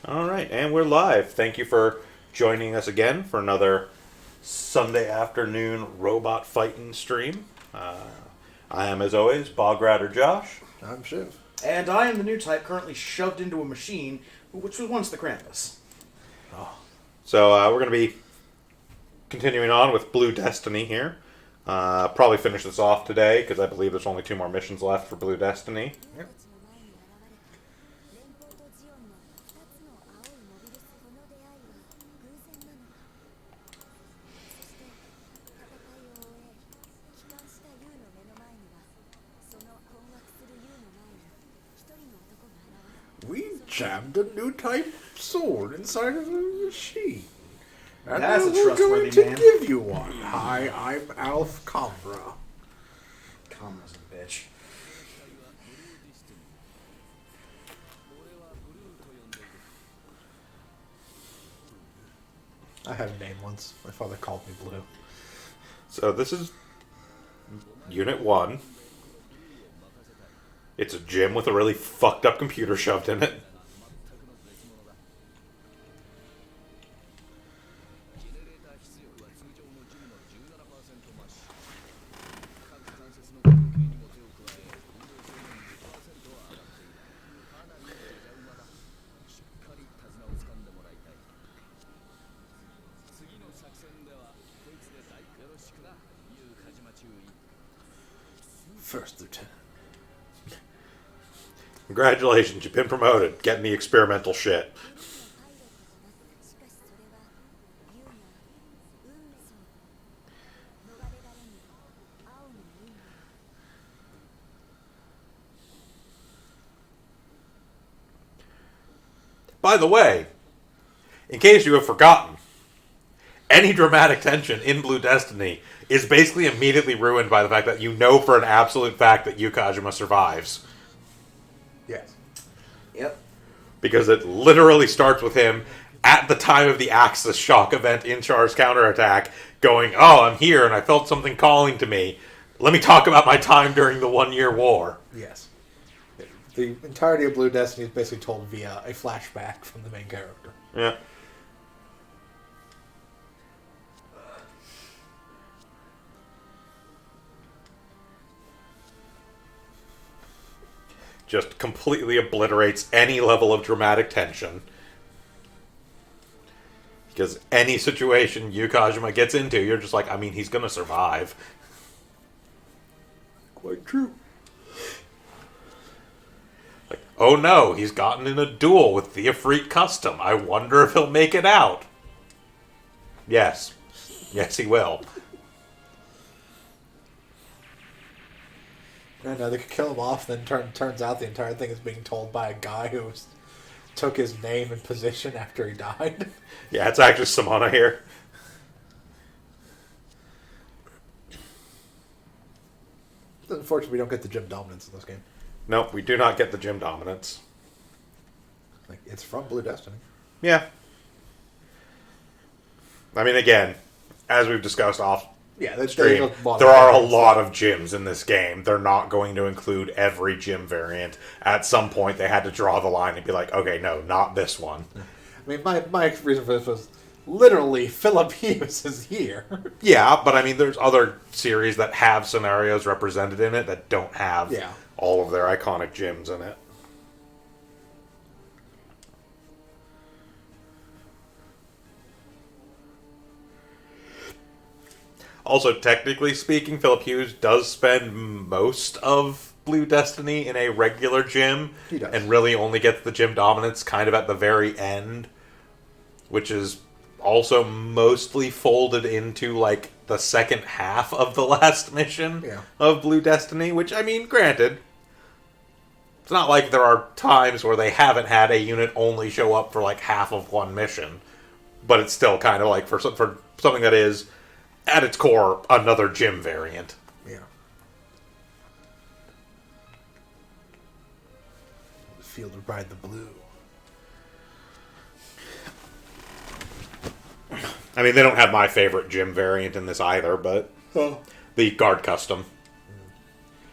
All right, and we're live. Thank you for joining us again for another Sunday afternoon robot fighting stream. I am, as always, Bog Rider Josh. I'm Shiv. And I am the Newtype currently shoved into a machine, which was once the Krampus. So we're going to be continuing on with Blue Destiny here. Probably finish this off today because I believe there's only 2 more missions left for Blue Destiny. Yep. We jammed a new type sword inside of a machine. And That's a we're trustworthy going to man. give you one. Hi, I'm Alf Combra. Comra's a bitch. I had a name once. My father called me Blue. So this is Unit 1. It's a gym with a really fucked up computer shoved in it. First Lieutenant. Congratulations, you've been promoted. Getting the experimental shit. By the way, in case you have forgotten, any dramatic tension in Blue Destiny is basically immediately ruined by the fact that you know for an absolute fact that Yu Kajima survives. Yes. Yep. Because it literally starts with him at the time of the Axis shock event in Char's counterattack going, "Oh, I'm here and I felt something calling to me. Let me talk about my time during the 1-year war." Yes. The entirety of Blue Destiny is basically told via a flashback from the main character. Yeah. Just completely obliterates any level of dramatic tension. Because any situation Yu Kajima gets into, you're just like, I mean, he's gonna survive. Quite true. Like, oh no, he's gotten in a duel with Theofreak Custom. I wonder if he'll make it out. Yes. Yes, he will. And they could kill him off, then turns out the entire thing is being told by a guy who took his name and position after he died. Yeah, it's actually Samana here. Unfortunately, we don't get the gym dominance in this game. Nope, we do not get the gym dominance. Like, it's from Blue Destiny. Yeah. I mean, again, as we've discussed off Yeah, stream, there are a lot of gyms in this game. They're not going to include every gym variant. At some point, they had to draw the line and be like, okay, no, not this one. I mean, my reason for this was literally Philip Hughes is here. Yeah, but I mean, there's other series that have scenarios represented in it that don't have all of their iconic gyms in it. Also, technically speaking, Philip Hughes does spend most of Blue Destiny in a regular gym. He does. And really only gets the gym dominance kind of at the very end, which is also mostly folded into, like, the second half of the last mission of Blue Destiny, which, I mean, granted, it's not like there are times where they haven't had a unit only show up for, like, half of one mission, but it's still kind of like, for something that is, at its core, another gym variant. Yeah. The field of Ride the Blue. I mean, they don't have my favorite gym variant in this either, but the guard custom.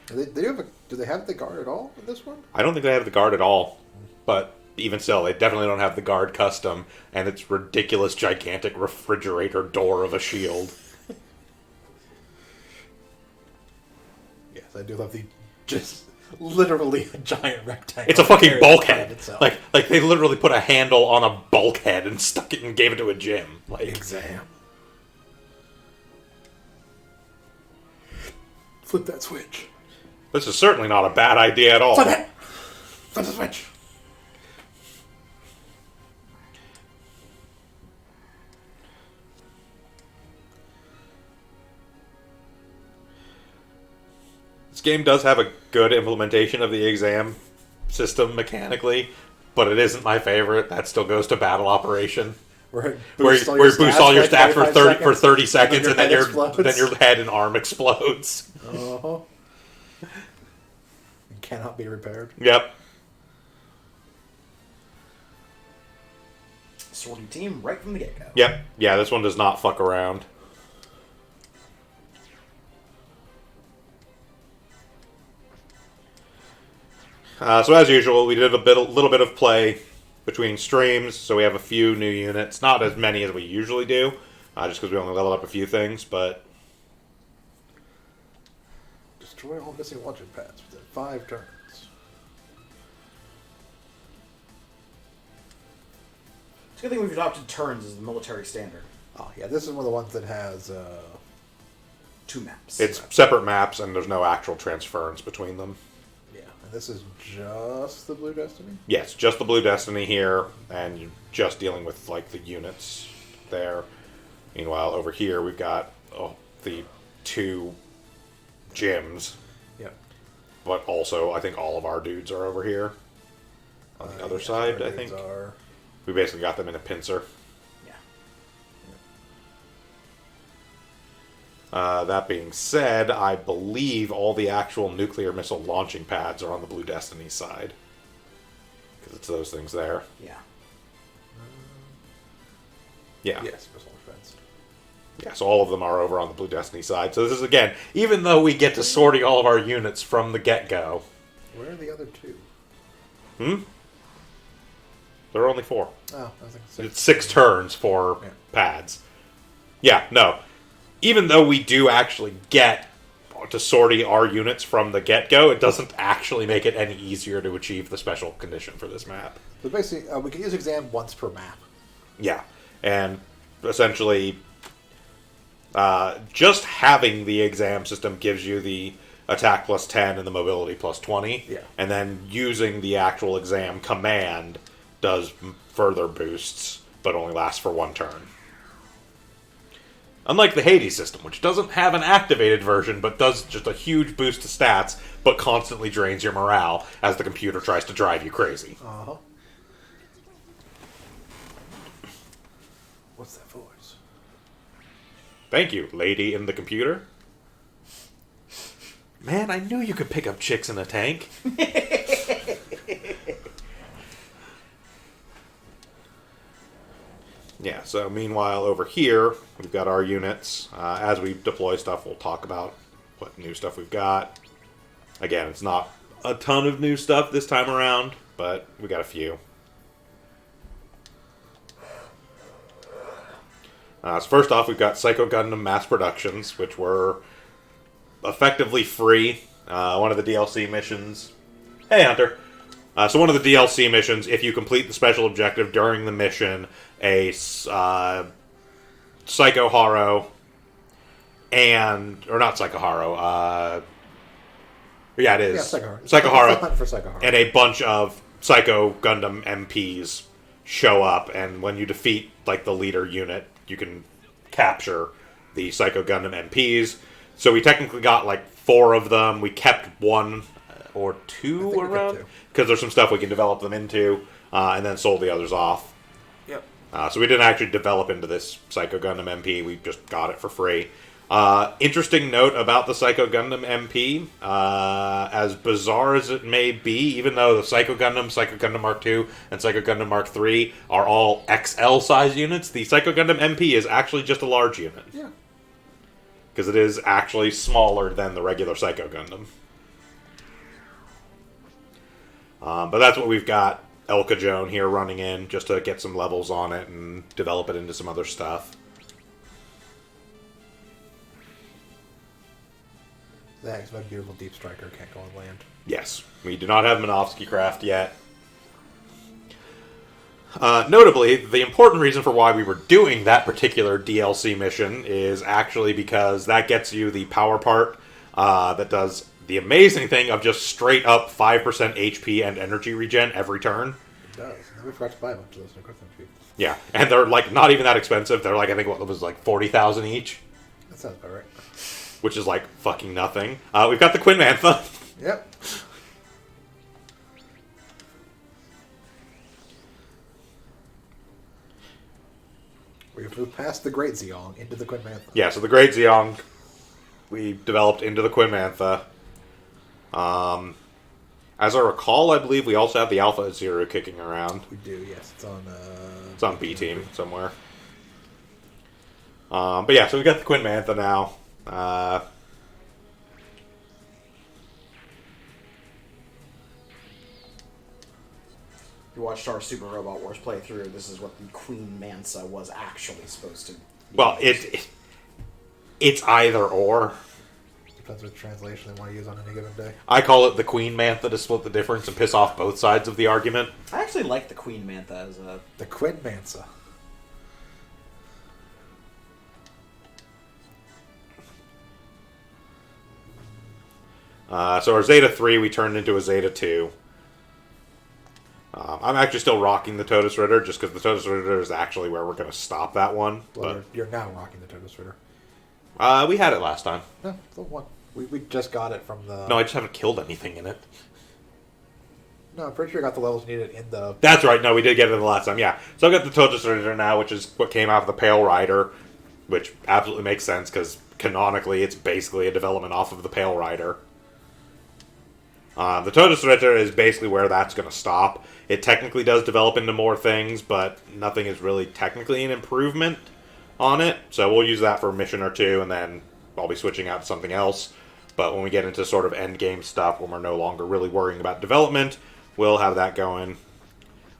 Do they have the guard at all in this one? I don't think they have the guard at all, but even still, they definitely don't have the guard custom and its ridiculous, gigantic refrigerator door of a shield. Yes, I do love the just literally a giant rectangle. It's a fucking bulkhead. Itself. Like they literally put a handle on a bulkhead and stuck it and gave it to a gym. Like exam. Flip that switch. This is certainly not a bad idea at all. Flip it. Flip the switch. This game does have a good implementation of the exam system mechanically, but it isn't my favorite. That still goes to battle operation. Where you boost all your stats for 30 seconds, and then explodes. your head and arm explodes. Uh-huh. It cannot be repaired. Yep. Sorting team right from the get-go. Yep. Yeah, this one does not fuck around. So as usual, we did a little bit of play between streams, so we have a few new units. Not as many as we usually do, just because we only leveled up a few things, but... Destroy all missing launching pads within 5 turns. It's a good thing we've adopted turns as the military standard. Oh, yeah, this is one of the ones that has... 2 maps. It's separate maps, and there's no actual transference between them. This is just the Blue Destiny? Yes, just the Blue Destiny here, and you're just dealing with, like, the units there. Meanwhile, over here, we've got the 2 gyms. Yep. But also, I think all of our dudes are over here. On the other side, I think. We basically got them in a pincer. That being said, I believe all the actual nuclear missile launching pads are on the Blue Destiny side. Because it's those things there. Yeah. Yeah. Yes, missile defense. Yeah, so all of them are over on the Blue Destiny side. So this is, again, even though we get to sorting all of our units from the get-go. Where are the other 2? There are only 4. Oh, I was like It's 6 turns for pads. Yeah, no. Even though we do actually get to sorting our units from the get-go, it doesn't actually make it any easier to achieve the special condition for this map. So basically, we can use exam once per map. Yeah, and essentially, just having the exam system gives you the attack plus 10 and the mobility plus 20. Yeah. And then using the actual exam command does further boosts, but only lasts for 1 turn. Unlike the Hades system, which doesn't have an activated version, but does just a huge boost to stats, but constantly drains your morale as the computer tries to drive you crazy. Uh-huh. What's that voice? Thank you, lady in the computer. Man, I knew you could pick up chicks in a tank. Yeah, so meanwhile, over here, we've got our units. As we deploy stuff, we'll talk about what new stuff we've got. Again, it's not a ton of new stuff this time around, but we got a few. So first off, we've got Psycho Gundam Mass Productions, which were effectively free. One of the DLC missions... Hey, Hunter! So one of the DLC missions, if you complete the special objective during the mission, a Psycho Haro and... Or not Psycho Haro. Yeah, it is. Yeah, Psycho Haro. Psycho Haro. For Psycho Haro. And a bunch of Psycho Gundam MPs show up, and when you defeat, like, the leader unit, you can capture the Psycho Gundam MPs. So we technically got, like, 4 of them. We kept 1 or 2 around, because there's some stuff we can develop them into, and then sold the others off. Yep. So we didn't actually develop into this Psycho Gundam MP, we just got it for free. Interesting note about the Psycho Gundam MP, as bizarre as it may be, even though the Psycho Gundam Mark II, and Psycho Gundam Mark III are all XL size units, the Psycho Gundam MP is actually just a large unit. Yeah. Because it is actually smaller than the regular Psycho Gundam. But that's what we've got Elka Joan here running in just to get some levels on it and develop it into some other stuff. Thanks, my beautiful Deep Striker can't go on land. Yes, we do not have Minovsky Craft yet. Notably, the important reason for why we were doing that particular DLC mission is actually because that gets you the power part that does the amazing thing of just straight up 5% HP and energy regen every turn. It does. And we forgot to buy a bunch of those and equip them to you. Yeah, and they're like not even that expensive. They're like, I think what was like 40,000 each. That sounds about right. Which is like fucking nothing. We've got the Quinn Mantha. Yep. We've moved past the Great Zeong into the Quinn Mantha. Yeah, so the Great Zeong we developed into the Quinn Mantha. As I recall, I believe we also have the Alpha Zero kicking around. We do, yes. It's on B Team somewhere. But yeah, so we got the Quinn Mantha now. You watched our Super Robot Wars playthrough. This is what the Queen Mansa was actually supposed to be. Well, it's either or. Depends which translation they want to use on any given day. I call it the Queen Mantha to split the difference and piss off both sides of the argument. I actually like the Queen Mantha as a... The Quinn Mansa. So our Zeta 3 we turned into a Zeta 2. I'm actually still rocking the Totus Ritter just because the Totus Ritter is actually where we're going to stop that one. Well, you're now rocking the Totus Ritter. We had it last time. No, the one. We just got it from the... No, I just haven't killed anything in it. No, I'm pretty sure I got the levels needed in the... That's right. No, we did get it the last time. Yeah. So I've got the Totus Ritter now, which is what came out of the Pale Rider, which absolutely makes sense because canonically it's basically a development off of the Pale Rider. The Totus Ritter is basically where that's going to stop. It technically does develop into more things, but nothing is really technically an improvement on it. So we'll use that for a mission or two, and then I'll be switching out to something else. But when we get into sort of endgame stuff, when we're no longer really worrying about development, we'll have that going.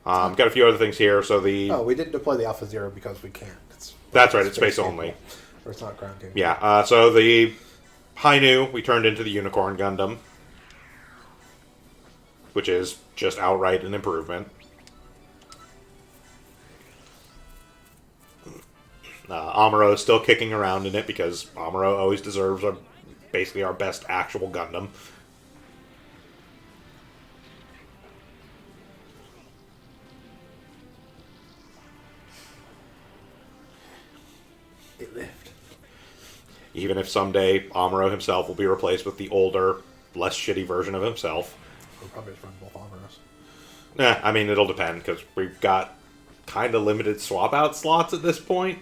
Got a few other things here. So we didn't deploy the Alpha Zero because we can't. That's right, it's space only. Or it's not ground game. Yeah, so the Hainu, we turned into the Unicorn Gundam, which is just outright an improvement. Amuro is still kicking around in it because Amuro always deserves basically our best actual Gundam. It lived. Even if someday Amuro himself will be replaced with the older, less shitty version of himself. We'll probably just run both Amuros. I mean, it'll depend because we've got kind of limited swap out slots at this point.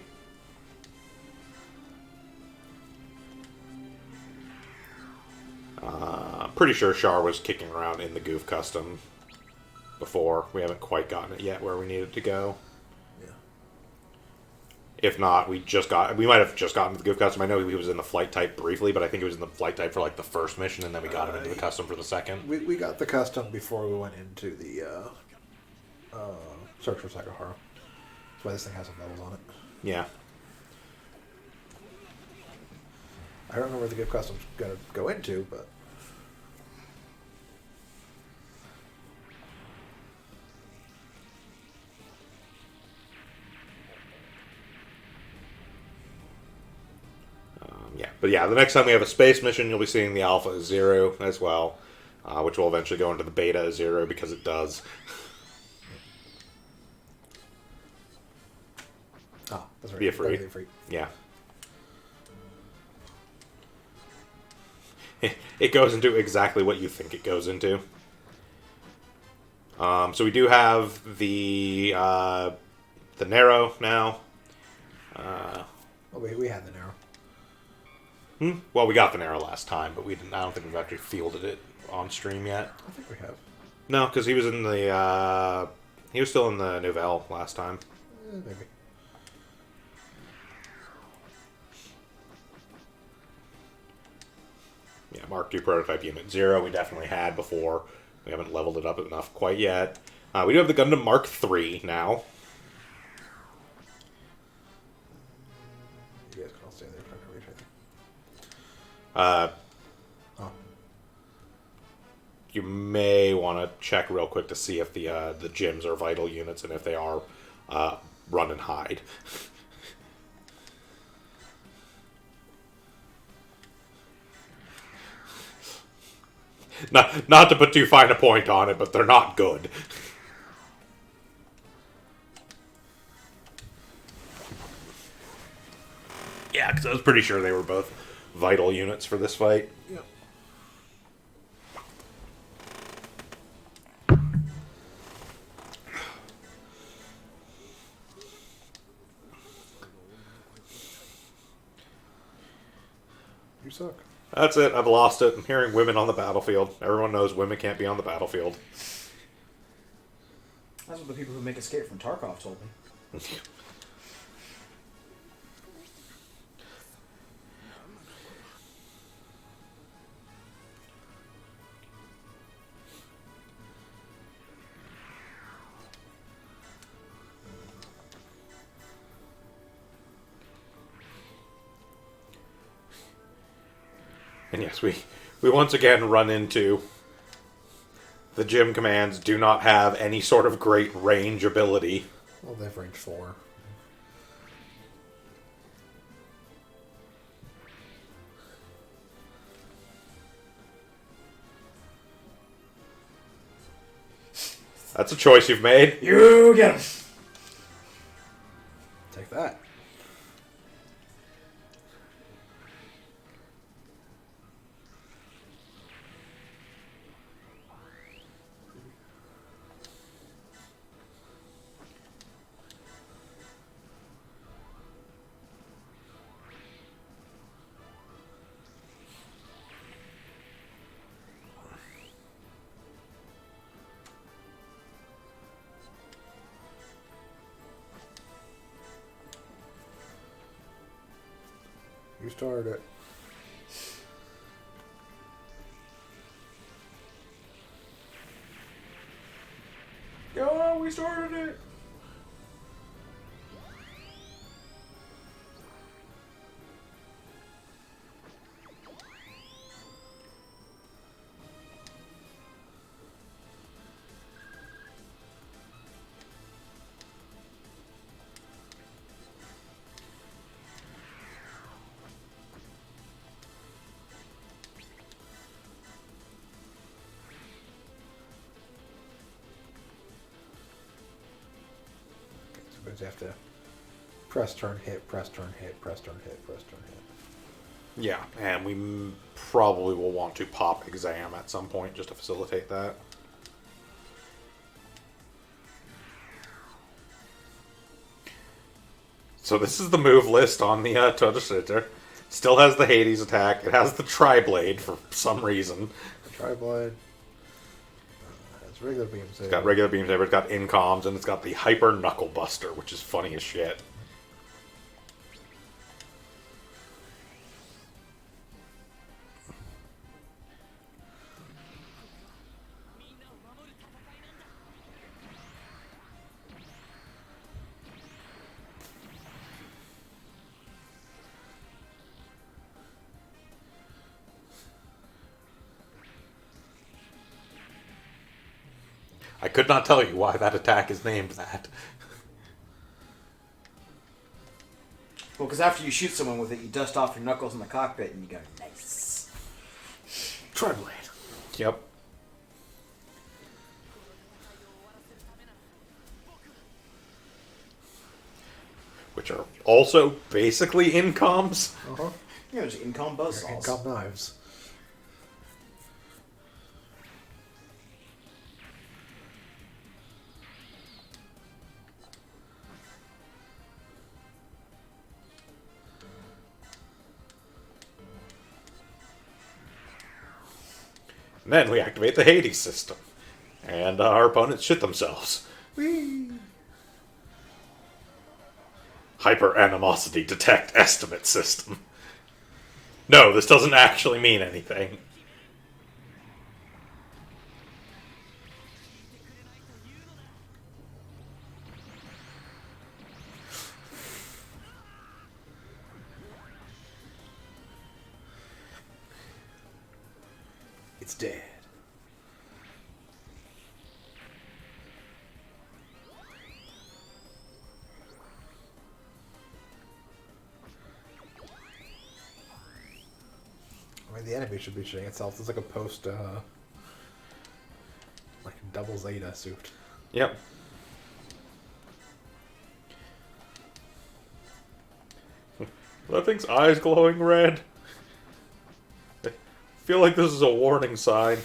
Pretty sure Char was kicking around in the Goof Custom before. We haven't quite gotten it yet where we need it to go. Yeah. If not, we might have just gotten the Goof Custom. I know he was in the Flight Type briefly, but I think he was in the Flight Type for like the first mission, and then we got him into the Custom for the second. We got the Custom before we went into the Search for Sakahara. That's why this thing has some levels on it. Yeah. I don't know where the Gift Custom's going to go into, but... But yeah, the next time we have a space mission, you'll be seeing the Alpha Zero as well, which will eventually go into the Beta Zero because it does. Oh, that's right. Be a free. Yeah. It goes into exactly what you think it goes into. So we do have the Nero now. We had the Nero. Well, we got the Nero last time, but we didn't. I don't think we've actually fielded it on stream yet. I think we have. No, because he was in the. He was still in the Nouvelle last time. Maybe. Yeah, Mark II prototype unit 0 we definitely had before. We haven't leveled it up enough quite yet. We do have the Gundam Mark III now. You guys can all stay there. Trying to reach anything. Oh. You may want to check real quick to see if the gyms are vital units, and if they are, run and hide. Not to put too fine a point on it, but they're not good. Yeah, because I was pretty sure they were both vital units for this fight. Yep. You suck. That's it. I've lost it. I'm hearing women on the battlefield. Everyone knows women can't be on the battlefield. That's what the people who make Escape from Tarkov told me. And yes, we once again run into the gym commands do not have any sort of great range ability. Well, they've range 4. That's a choice you've made. You get him! Take that. You started it. Yo, we started it! Sometimes you have to press, turn, hit, press, turn, hit, press, turn, hit, press, turn, hit. Yeah, and we probably will want to pop exam at some point just to facilitate that. So this is the move list on the Todashiter. Still has the Hades attack. It has the Tri-Blade for some reason. Tri-Blade. Has regular beam saber. It's got regular beam saber, it's got incoms, and it's got the Hyper Knuckle Buster, which is funny as shit. I could not tell you why that attack is named that. Well, because after you shoot someone with it, you dust off your knuckles in the cockpit and you go, nice. Tri-Blade. Yep. Which are also basically incoms. Uh-huh. Yeah, there's incom buzzsaws. Income knives. And then we activate the Hades system. And our opponents shit themselves. Whee! Hyper Animosity Detect Estimate System. No, this doesn't actually mean anything. It's dead. I mean, the enemy should be showing itself. It's like a post, like a double Zeta suit. Yep. That thing's eyes glowing red. I feel like this is a warning sign.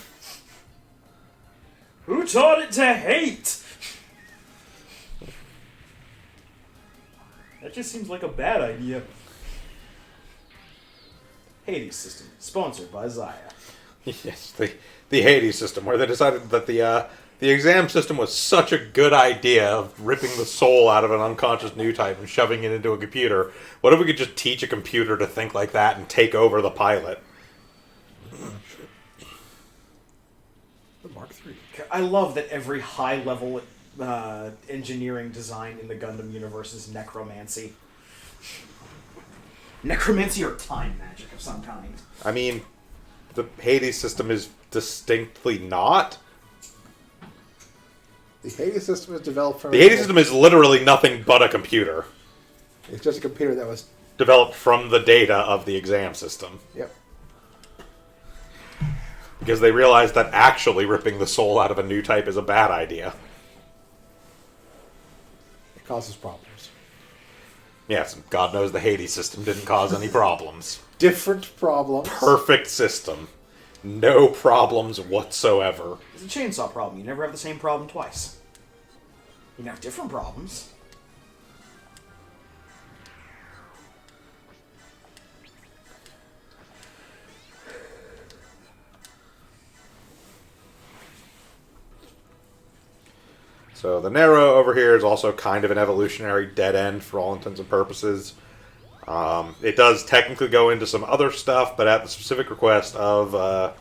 Who taught it to hate? That just seems like a bad idea. Hades system, sponsored by Zaya. Yes, the Hades system, where they decided that the exam system was such a good idea of ripping the soul out of an unconscious Newtype and shoving it into a computer. What if we could just teach a computer to think like that and take over the pilot? The Mark III. I love that every high-level engineering design in the Gundam universe is necromancy. Necromancy or time magic of some kind. I mean, the Hades system is distinctly not. The Hades system is developed from... The Hades system is literally nothing but a computer. It's just a computer that was... Developed from the data of the exam system. Yep. Because they realized that actually ripping the soul out of a new type is a bad idea. It causes problems. Yes, and God knows the Hades system didn't cause any problems. Different problems. Perfect system. No problems whatsoever. It's a chainsaw problem. You never have the same problem twice. You can have different problems. So the Nero over here is also kind of an evolutionary dead end for all intents and purposes. It does technically go into some other stuff, but at the specific request of... I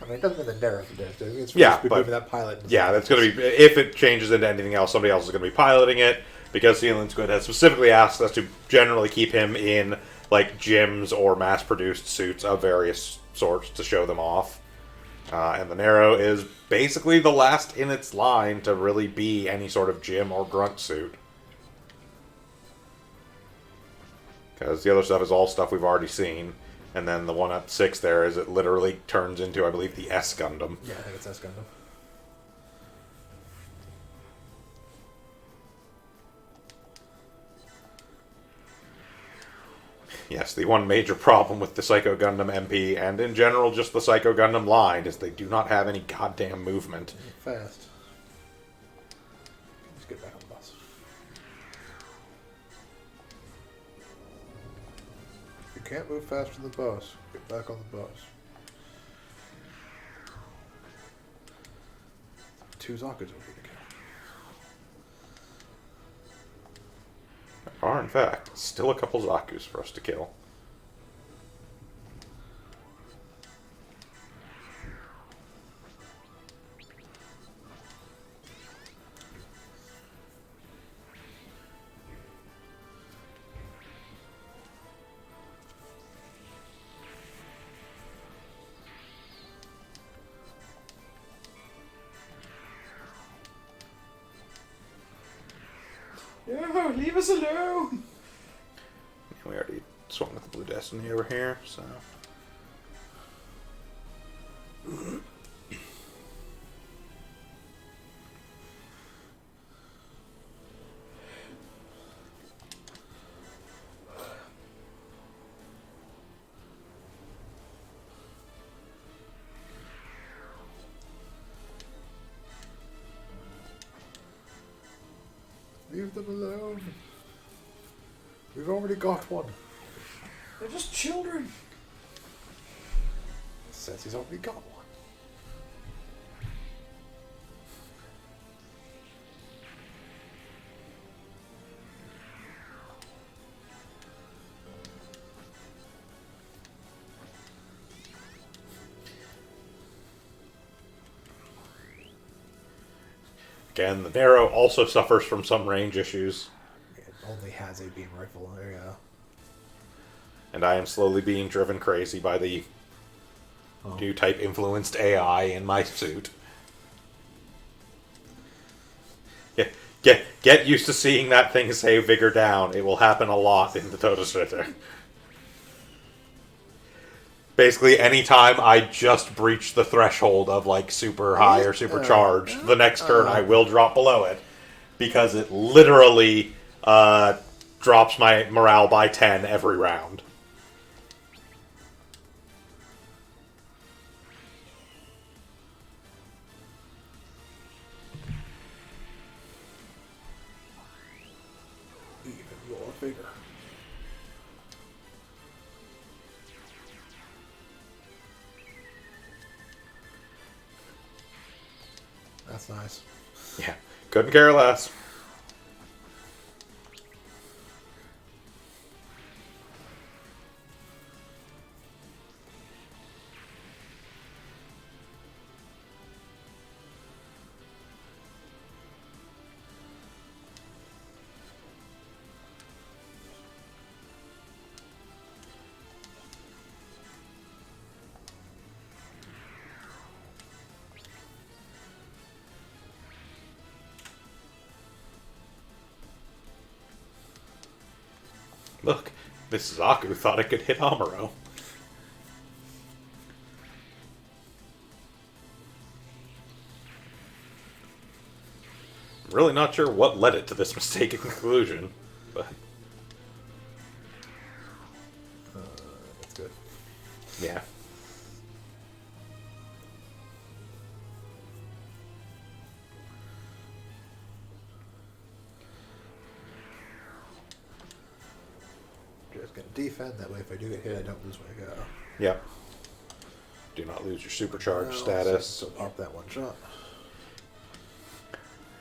mean, it doesn't mean the narrative dead. It's Yeah, supposed to be but- moving that pilot. Yeah, that's going to be... If it changes into anything else, somebody else is going to be piloting it, because Sealand Squid has specifically asked us to generally keep him in, like, gyms or mass-produced suits of various sorts to show them off. And the Nero is basically the last in its line to really be any sort of gym or grunt suit. Because the other stuff is all stuff we've already seen. And then the one at 6 there is it literally turns into, I believe, the S Gundam. Yeah, I think it's S Gundam. Yes, the one major problem with the Psycho Gundam MP, and in general just the Psycho Gundam line, is they do not have any goddamn movement. Fast. Let's get back on the bus. If you can't move fast to the bus, get back on the bus. 2 Zakas over to go. There are, in fact, still a couple Zakus for us to kill. No, leave us alone! We already swung with the Blue Destiny over here, so... Leave them alone. We've already got one. They're just children. Says he's already got one. Again, the Nero also suffers from some range issues, It only has a beam rifle. There you go. and I am slowly being driven crazy by the Newtype influenced AI in my suit. Get used to seeing that thing say vigor down. It will happen a lot in the Todesritter. Basically, anytime I just breach the threshold of, like, super high or super charged, the next turn I will drop below it. Because it literally drops my morale by 10 every round. Even more vigor. That's nice. Yeah, couldn't care less. Look, this Zaku thought it could hit Amuro. I'm really not sure what led it to this mistaken conclusion, but That's good. yeah. Just gonna defend, that way if I do get hit, I don't lose my go. Yep. Do not lose your supercharged status. So pop that one shot.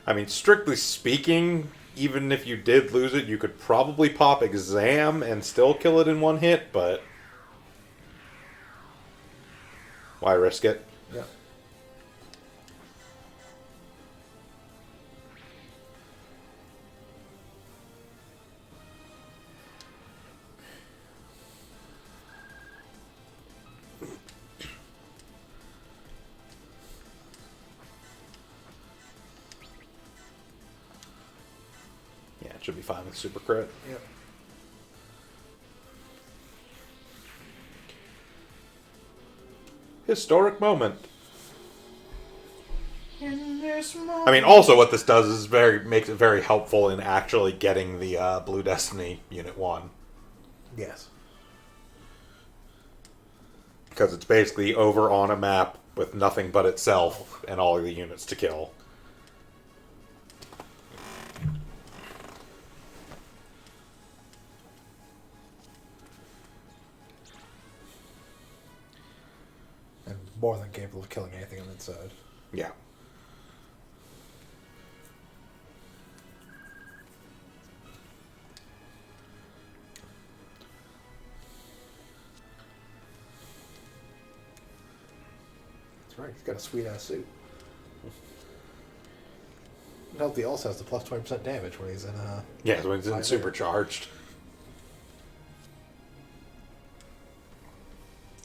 I mean, strictly speaking, even if you did lose it, you could probably pop Exam and still kill it in one hit, but why risk it? Yeah. Yeah, it should be fine with super crit. Yep. Historic moment. In this moment. I mean, also what this does is makes it very helpful in actually getting the Blue Destiny Unit 1. Yes. Because it's basically over on a map with nothing but itself and all of the units to kill. And more than capable of killing anything on the inside. Yeah. That's right, he's got a sweet ass suit. Note he also has the plus 20% damage when he's in Yeah, when it's in Fire. supercharged.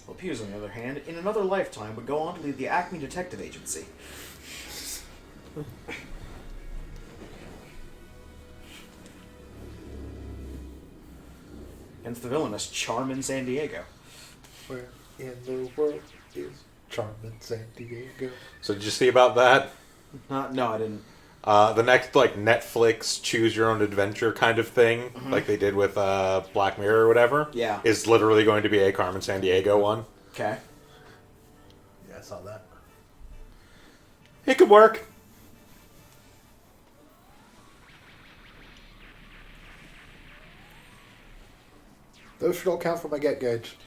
Well, Piers, on the other hand, in another lifetime would go on to lead the Acme Detective Agency. Hence the villainous Charmin San Diego. Where in the world is Charmin San Diego? So did you see about that? No, I didn't. The next, like, Netflix choose your own adventure kind of thing, like they did with Black Mirror or whatever, Yeah. is literally going to be a Carmen San Diego one. Okay. Yeah, I saw that. It could work. Those should all count for my get gauge.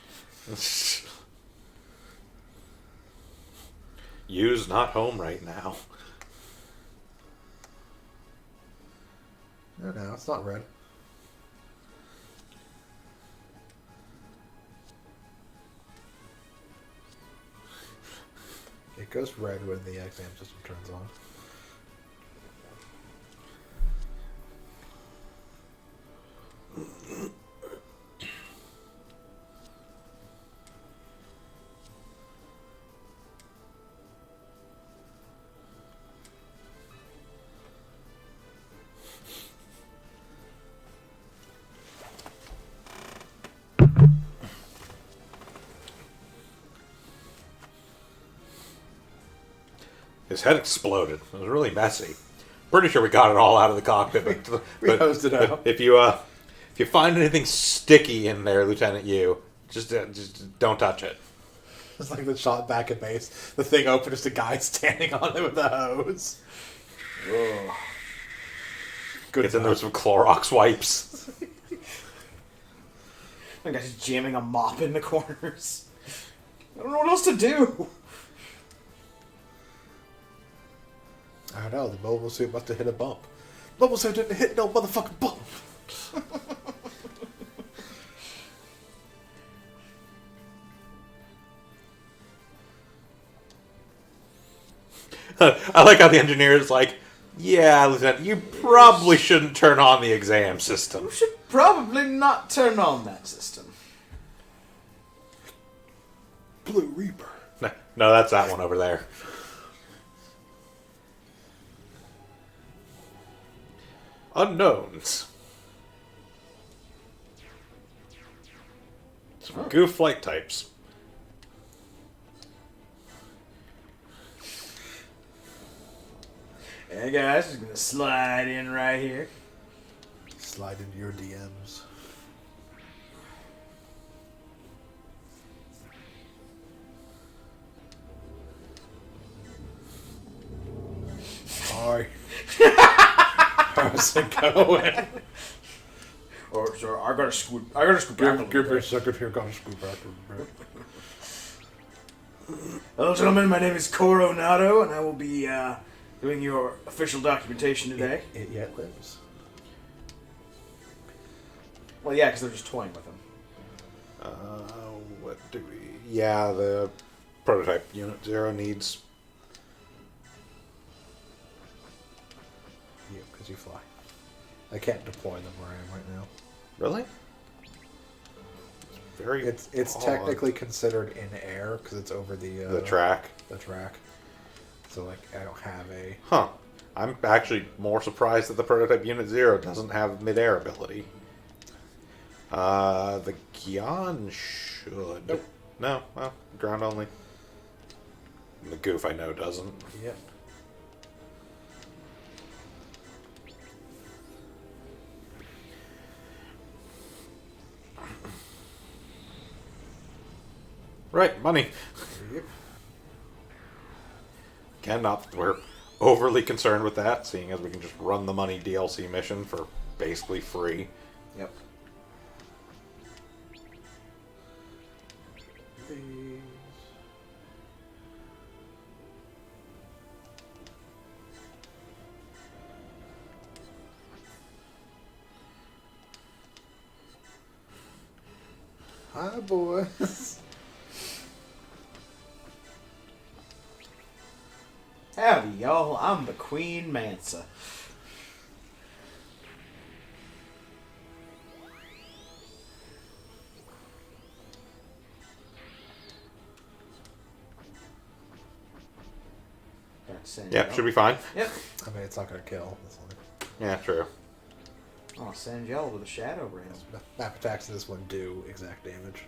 Use not home right now. No, it's not red. It goes red when the exam system turns on. his head exploded. It was really messy. Pretty sure we got it all out of the cockpit. We hosed it out. If you find anything sticky in there, Lieutenant Yu, just don't touch it. It's like the shot back at base. The thing opened, just a guy standing on it with a hose. Ugh. Good. Gets in there with some Clorox wipes. The guy's jamming a mop in the corners. I don't know what else to do. I don't know. The mobile suit must have hit a bump. Mobile suit didn't hit no motherfucking bump. I like how the engineer is like, yeah, Lieutenant, you probably shouldn't turn on the exam system. You should probably not turn on that system. Blue Reaper. No, that's that one over there. Unknowns. Some goof flight types. Hey guys, just gonna slide in right here. Slide into your DMs. Hi. How's it going? Or sorry, I gotta scoot back a little Give me a bit. second here, gotta scoot back a bit. Hello gentlemen, my name is Coronado and I will be doing your official documentation today. It yet lives. Well, yeah, because they're just toying with him. What do we... Yeah, the prototype Unit 0 needs... Yeah, because you fly. I can't deploy them where I am right now. Really? It's very It's odd. technically considered in air because it's over the track. The track. So, like, I don't have a... Huh. I'm actually more surprised that the prototype Unit 0 doesn't have mid-air ability. The Gyan should. Nope. No, well, ground only. The Goof I know doesn't. Yep. Right, money. Yep. Again, not that we're overly concerned with that, seeing as we can just run the money DLC mission for basically free. Yep. Hi, boys. Howdy, y'all. I'm the Queen Mansa. Yep, should be fine. Yep. I mean, it's not going to kill. This one. Yeah, true. Oh, send y'all with a shadow rail. Map attacks in this one do exact damage.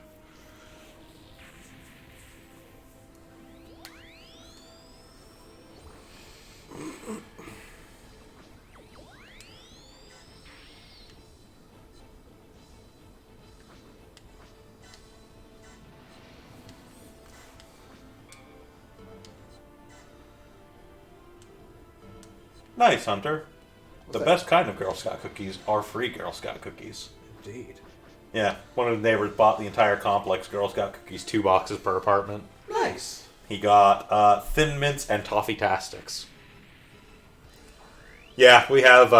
Nice, Hunter. The that? best kind of Girl Scout cookies are free Girl Scout cookies. Indeed. Yeah, one of the neighbors bought the entire complex Girl Scout cookies, 2 boxes per apartment. Nice. He got Thin Mints and Toffee Tastics. Yeah, we have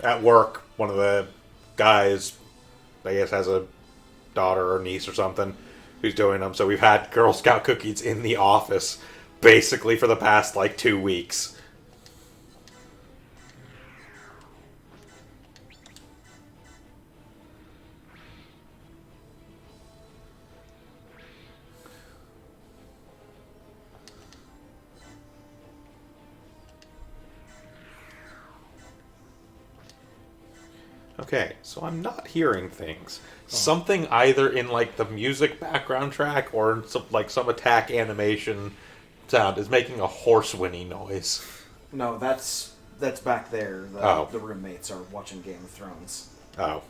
at work one of the guys, I guess, has a daughter or niece or something who's doing them. So we've had Girl Scout cookies in the office basically for the past like 2 weeks. Okay, so I'm not hearing things. Something either in like the music background track or in some attack animation sound is making a horse whinny noise. No, that's back there. The roommates are watching Game of Thrones. Oh.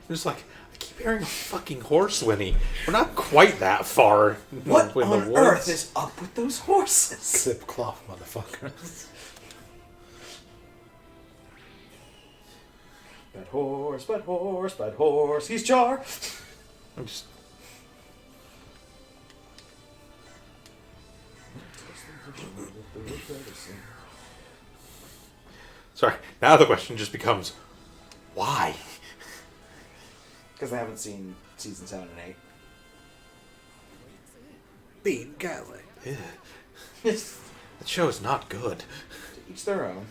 Just like, I keep hearing a fucking horse whinny. We're not quite that far. What in on the earth woods. is up with those horses? Clip cloth, motherfuckers. Bad horse, bad horse, bad horse. He's Char. I'm just... Sorry, now the question just becomes, why? Because I haven't seen season 7 and 8. Bean Galley. Yeah. That show is not good. To each their own.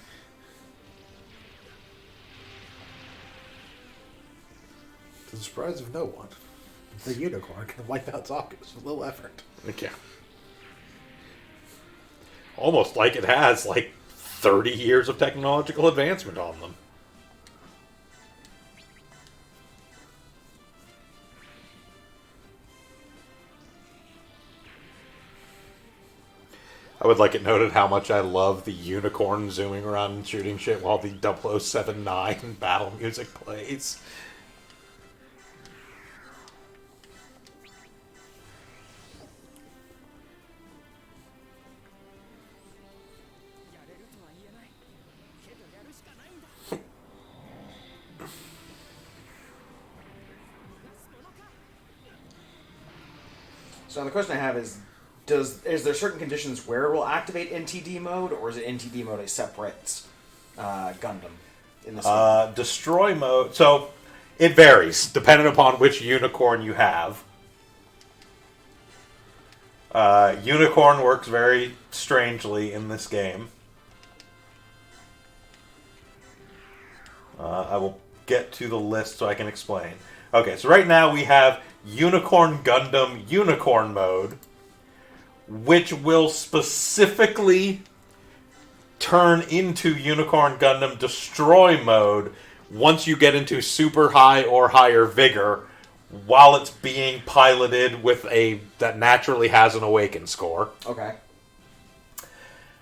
To the surprise of no one, the unicorn can wipe out Zaku's with little effort. Yeah. Almost like it has, 30 years of technological advancement on them. I would like it noted how much I love the unicorn zooming around and shooting shit while the 0079 battle music plays. So the question I have is there certain conditions where it will activate NTD mode, or is it NTD mode a separate Gundam in this game? Destroy mode. So it varies depending upon which unicorn you have. Unicorn works very strangely in this game. I will get to the list so I can explain. Okay, so right now we have Unicorn Gundam Unicorn mode, which will specifically turn into Unicorn Gundam Destroy mode once you get into super high or higher vigor, while it's being piloted with that naturally has an awaken score. Okay.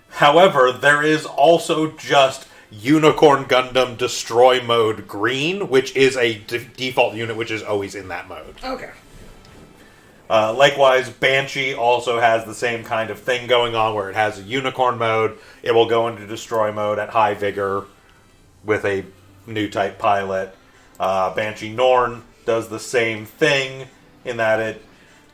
However, there is also just Unicorn Gundam Destroy mode green, which is a default unit which is always in that mode. Okay. Likewise, Banshee also has the same kind of thing going on where it has a Unicorn mode. It will go into Destroy mode at high vigor with a Newtype pilot. Banshee Norn does the same thing in that it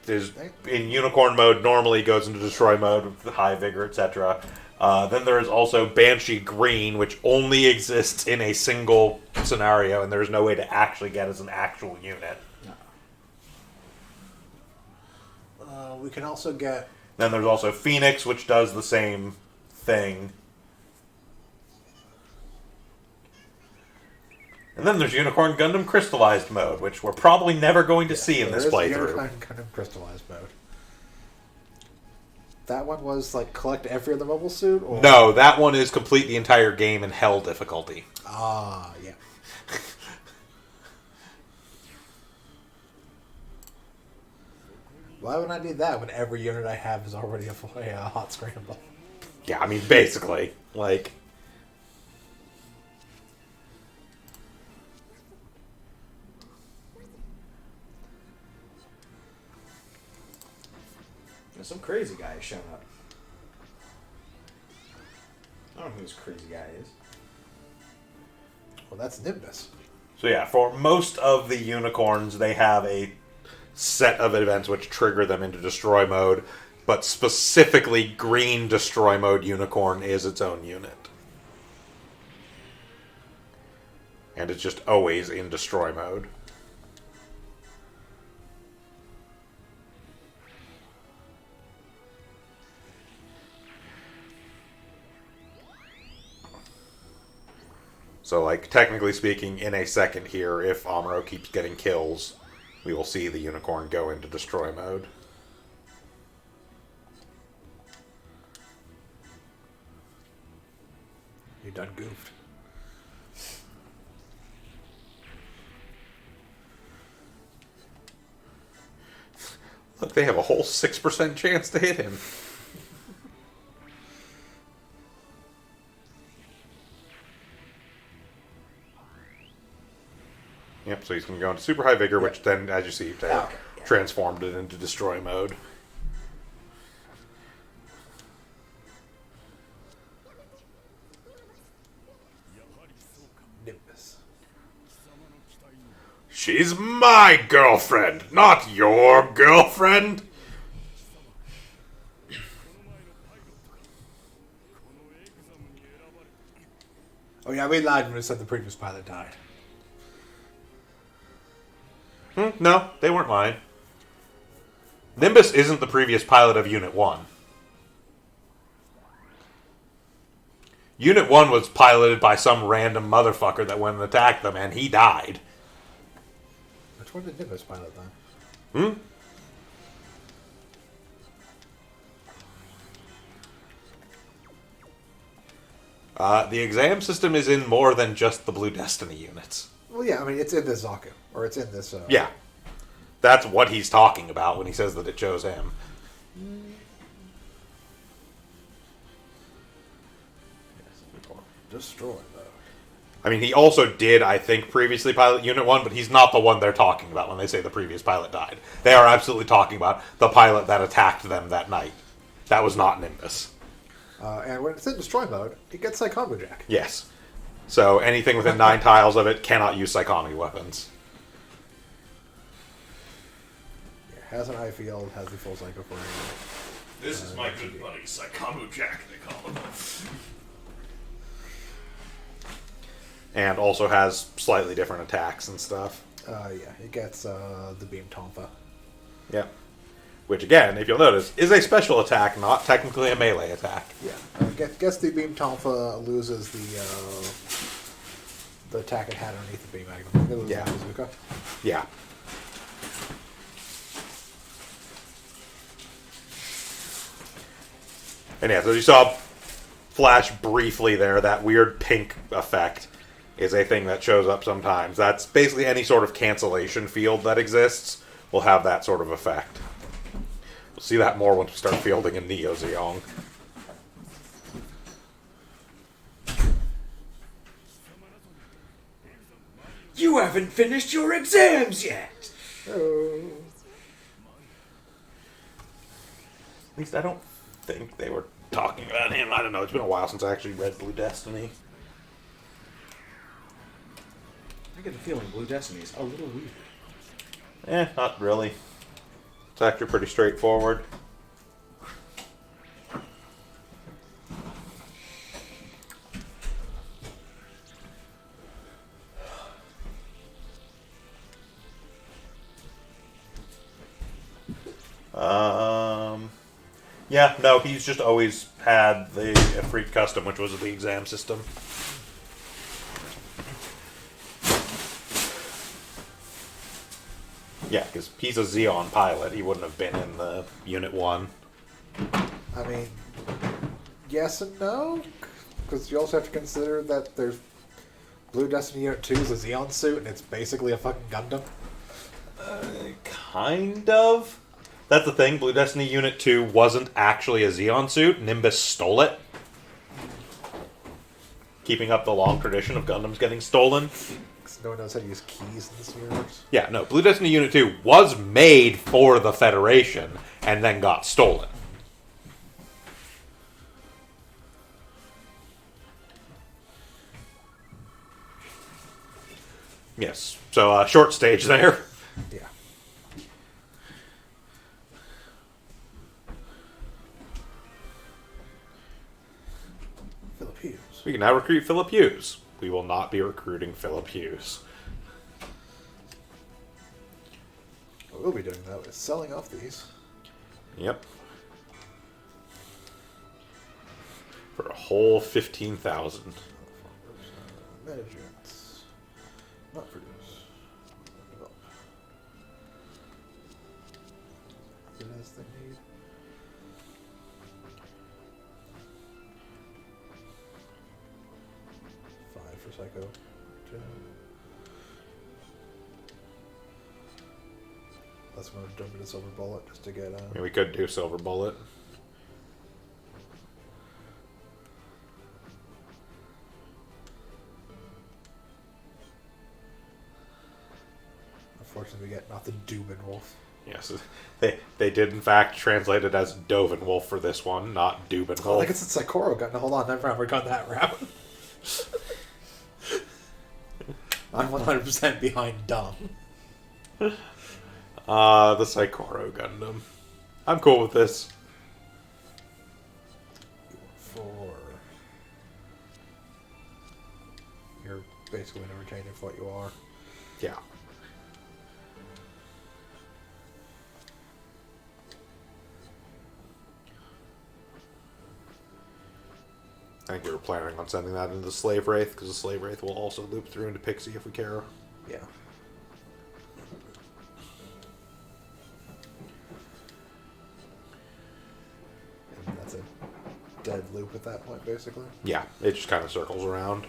is in Unicorn mode, normally goes into Destroy mode with high vigor, etc. Then there is also Banshee Green, which only exists in a single scenario, and there's no way to actually get as an actual unit. We can also get... Then there's also Phoenix, which does the same thing. And then there's Unicorn Gundam Crystallized mode, which we're probably never going to see in this playthrough. Unicorn Gundam Crystallized mode. That one was, collect every other mobile suit? Or? No, that one is complete the entire game in hell difficulty. Ah, yeah. Why would I need that when every unit I have is already a hot scramble? Yeah, I mean, basically. Some crazy guy has shown up. I don't know who this crazy guy is. Well, that's Nimbus. So yeah, for most of the unicorns, they have a set of events which trigger them into Destroy mode, but specifically Green Destroy mode unicorn is its own unit. And it's just always in Destroy mode. So, technically speaking, in a second here, if Amuro keeps getting kills, we will see the unicorn go into Destroy mode. You done goofed. Look, Look, they have a whole 6% chance to hit him. Yep, so he's going to go into super high vigor, which then, as you see, transformed it into destroy mode. Nimbus. She's my girlfriend, not your girlfriend. Oh yeah, we lied when we said the previous pilot died. No, they weren't lying. Nimbus isn't the previous pilot of Unit 1. Unit 1 was piloted by some random motherfucker that went and attacked them, and he died. Which one did Nimbus pilot then? The exam system is in more than just the Blue Destiny units. Well, yeah, I mean, it's in this Zaku. Or it's in this... Yeah. That's what he's talking about when he says that it chose him. Destroy, though. I mean, he also did, I think, previously pilot Unit 1, but he's not the one they're talking about when they say the previous pilot died. They are absolutely talking about the pilot that attacked them that night. That was not Nimbus. And when it's in destroy mode, it gets Psychomo Jack. Yes. So anything within 9 tiles of it cannot use Psychonomy weapons. Yeah, has an eye field, has the full Psycho Flame. This is my good buddy, Psychomo Jack, they call him. And also has slightly different attacks and stuff. Yeah, it gets the Beam Tonfa. Yeah. Which, again, if you'll notice, is a special attack, not technically a melee attack. Yeah. Gets the Beam Tonfa, loses the attack it had underneath the Beam Magnum. It loses Yeah. the Bazooka. Yeah. And yeah, so you saw flash briefly there, that weird pink effect is a thing that shows up sometimes. That's basically any sort of cancellation field that exists will have that sort of effect. We'll see that more once we start fielding in Neo Zeong. You haven't finished your exams yet! Oh. At least I don't think they were talking about him. I don't know. It's been a while since I actually read Blue Destiny. I get the feeling Blue Destiny is a little weird. Not really. It's actually pretty straightforward. Yeah, no, he's just always had the Freak Custom, which was the exam system. Yeah, because he's a Xeon pilot. He wouldn't have been in the Unit 1. I mean, yes and no. Because you also have to consider that there's Blue Destiny Unit 2 is a Xeon suit, and it's basically a fucking Gundam. Kind of. That's the thing. Blue Destiny Unit 2 wasn't actually a Xeon suit. Nimbus stole it. Keeping up the long tradition of Gundams getting stolen. Because no one knows how to use keys in this universe. Yeah, no. Blue Destiny Unit 2 was made for the Federation and then got stolen. Yes. So, short stage there. Yeah. Philip Hughes. We can now recruit Philip Hughes. We will not be recruiting Philip Hughes. What we'll be doing, though, is selling off these. Yep. For a whole 15,000. Management. Not produce. Develop. It has the need. Five for Psycho. 2. unless we want to jump into Silver Bullet just to get. I mean, we could do Silver Bullet. Unfortunately, we get not the Doobenwolf. Yes, they did in fact translate it as Dovenwolf for this one, not Doobenwolf. Oh, I guess it's Saikoro gun. Hold on, never mind, we're going that route. I'm 100% behind dumb. The Saikoro Gundam. I'm cool with this. You're basically never changing for what you are. Yeah. I think we were planning on sending that into the Slave Wraith, because the Slave Wraith will also loop through into Pixie if we care. Yeah. And that's a dead loop at that point, basically. Yeah, it just kind of circles around.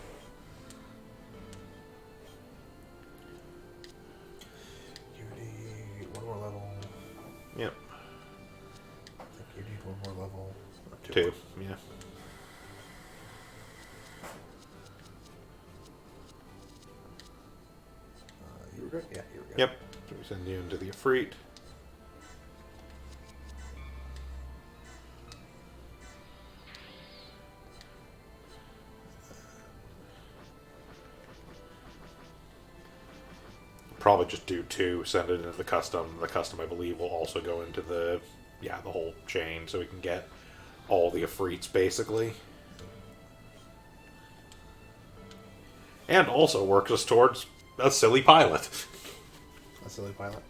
You need one more level. Yep. I think you need one more level. Or Two, yeah. You were good? Yeah, you were good. Yep. So we send you into the Ifrit. Probably just do two, send it into the custom. The custom, I believe, will also go into the whole chain, so we can get all the Ifrits, basically. And also works us towards a silly pilot. A silly pilot.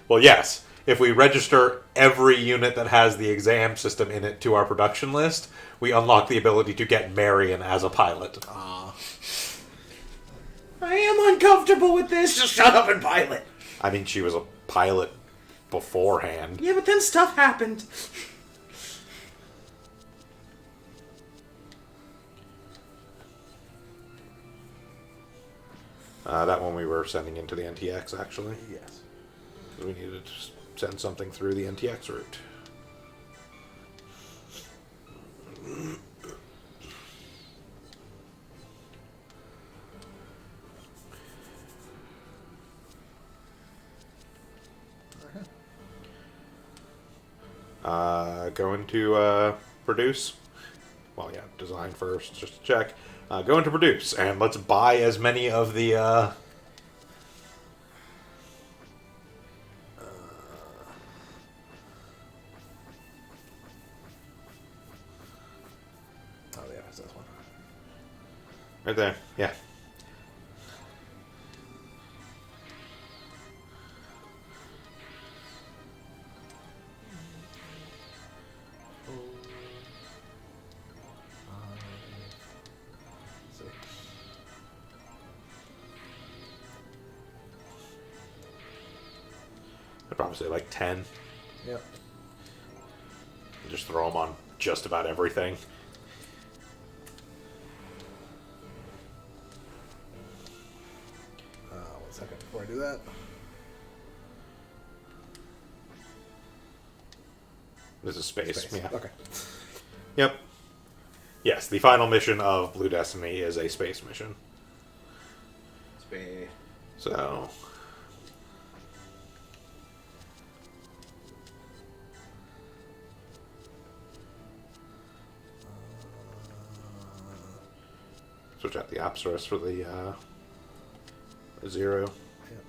Well, yes. If we register every unit that has the exam system in it to our production list, we unlock the ability to get Marion as a pilot. I am uncomfortable with this. Just shut up and pilot. I mean, she was a pilot beforehand. Yeah, but then stuff happened. That one we were sending into the NTX, actually. Yes. We needed to send something through the NTX route. Going to produce. Well, yeah, design first, just to check. Going to produce, and let's buy as many of the. Oh, yeah, it's this one. Right there, yeah. I'd probably say like 10. Yep. Just throw them on just about everything. One second before I do that. This is space. Yeah. Okay. Yep. Yes, the final mission of Blue Destiny is a space mission. Space. So. Switch out the Apsaris for the Zero. Yep.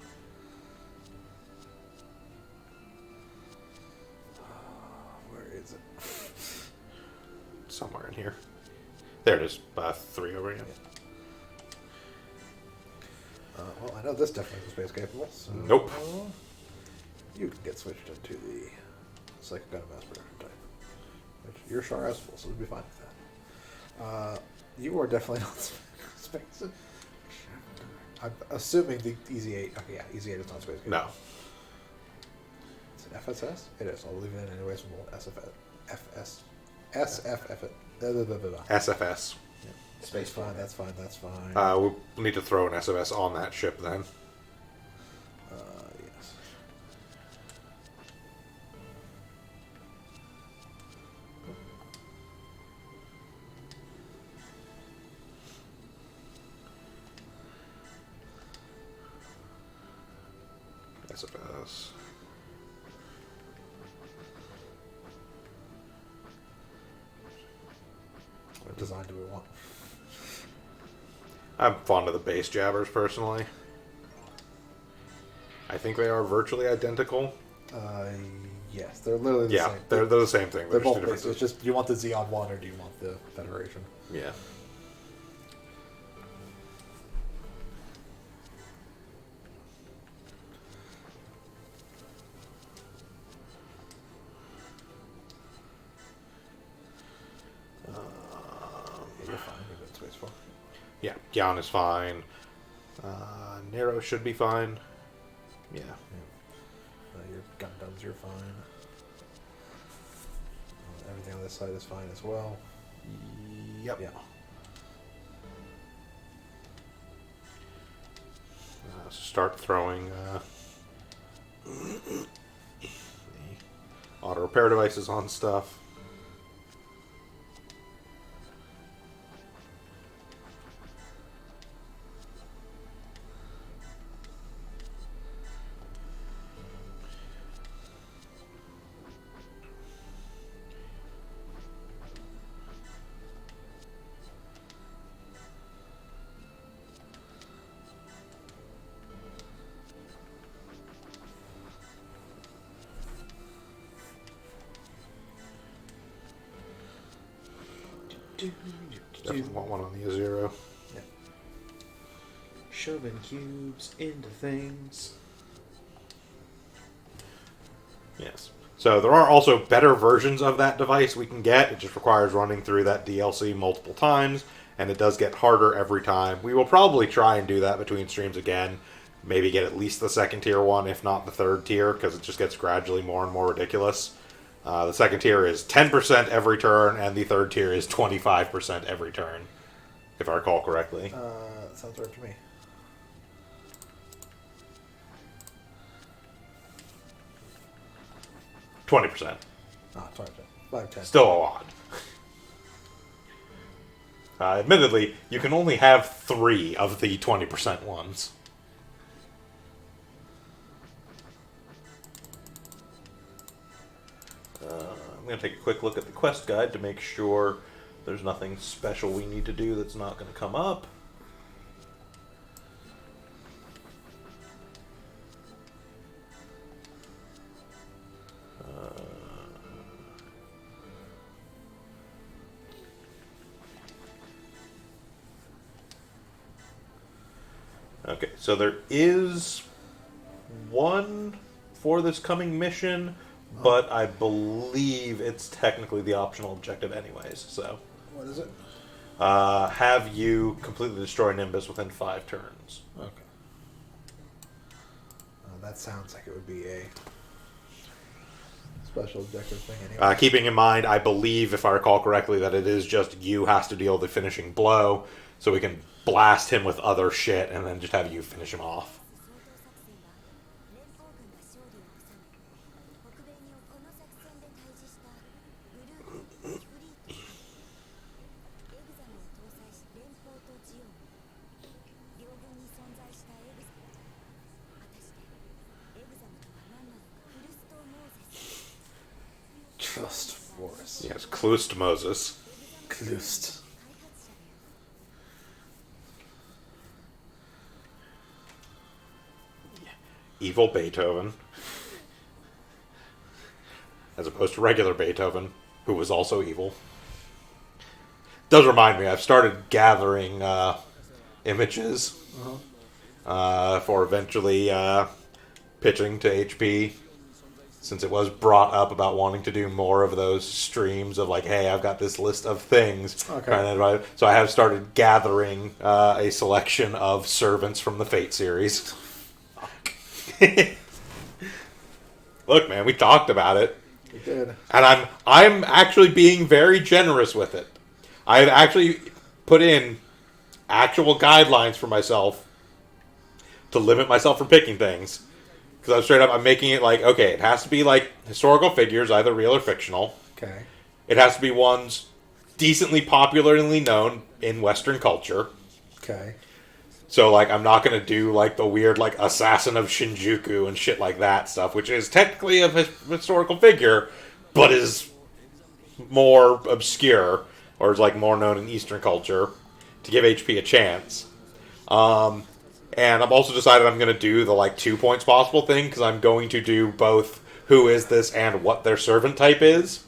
Where is it? Somewhere in here. There it is. 3 over here. Well, I know this definitely is space capable. So Nope. You can get switched into the Psycho Gundam Mass Production type. Which your Char is full, so we'll be fine with that. You are definitely not space. I'm assuming the Easy 8. Okay, yeah, Easy 8 is not space capable. No. Is it FSS? It is. I'll leave it in anyways from SFS. SFF it. SFS. Space Fine, that's fine, that's fine. We'll need to throw an SFS on that ship then. Yes. Yes, it does. What design do we want? I'm fond of the base jabbers, personally. I think they are virtually identical. Yes, they're literally the same. They're the same thing. They're Just both two different base. It's just, do you want the Xeon 1 or do you want the Federation? Yeah. You're fine. You're good space for. Yeah, Gyan is fine. Nero should be fine. Yeah. Your Gundams, you're fine. Everything on this side is fine as well. Yep. Yeah. Start throwing the auto repair devices on stuff. Definitely want one on the Azero. Yeah. Shoving cubes into things. Yes. So there are also better versions of that device we can get. It just requires running through that DLC multiple times, and it does get harder every time. We will probably try and do that between streams again. Maybe get at least the second tier one, if not the third tier, because it just gets gradually more and more ridiculous. The second tier is 10% every turn, and the third tier is 25% every turn, if I recall correctly. That sounds right to me. %20. 20%. 5, 10. Still a lot. Admittedly, you can only have 3 of the 20% ones. I'm going to take a quick look at the quest guide to make sure there's nothing special we need to do that's not going to come up. Okay, so there is one for this coming mission, but I believe it's technically the optional objective anyways, so. What is it? Have you completely destroy Nimbus within 5 turns. Okay. That sounds like it would be a special objective thing anyway. Keeping in mind, I believe, if I recall correctly, that it is just you has to deal the finishing blow, so we can blast him with other shit and then just have you finish him off. Trust Force. Yes, Klust Moses. Klust. Evil Beethoven. As opposed to regular Beethoven, who was also evil. Does remind me, I've started gathering images for eventually pitching to HP, since it was brought up about wanting to do more of those streams of like, hey, I've got this list of things. Okay. So I have started gathering a selection of servants from the Fate series. Look, man, we talked about it. We did. And I'm actually being very generous with it. I've actually put in actual guidelines for myself to limit myself from picking things. Because I'm making it like, okay, it has to be like historical figures, either real or fictional. Okay. It has to be ones decently popularly known in Western culture. Okay. So, like, I'm not going to do, like, the weird, like, Assassin of Shinjuku and shit like that stuff, which is technically a historical figure, but is more obscure, or is, like, more known in Eastern culture, to give HP a chance. And I've also decided I'm going to do the, like, 2 points possible thing, because I'm going to do both who is this and what their servant type is.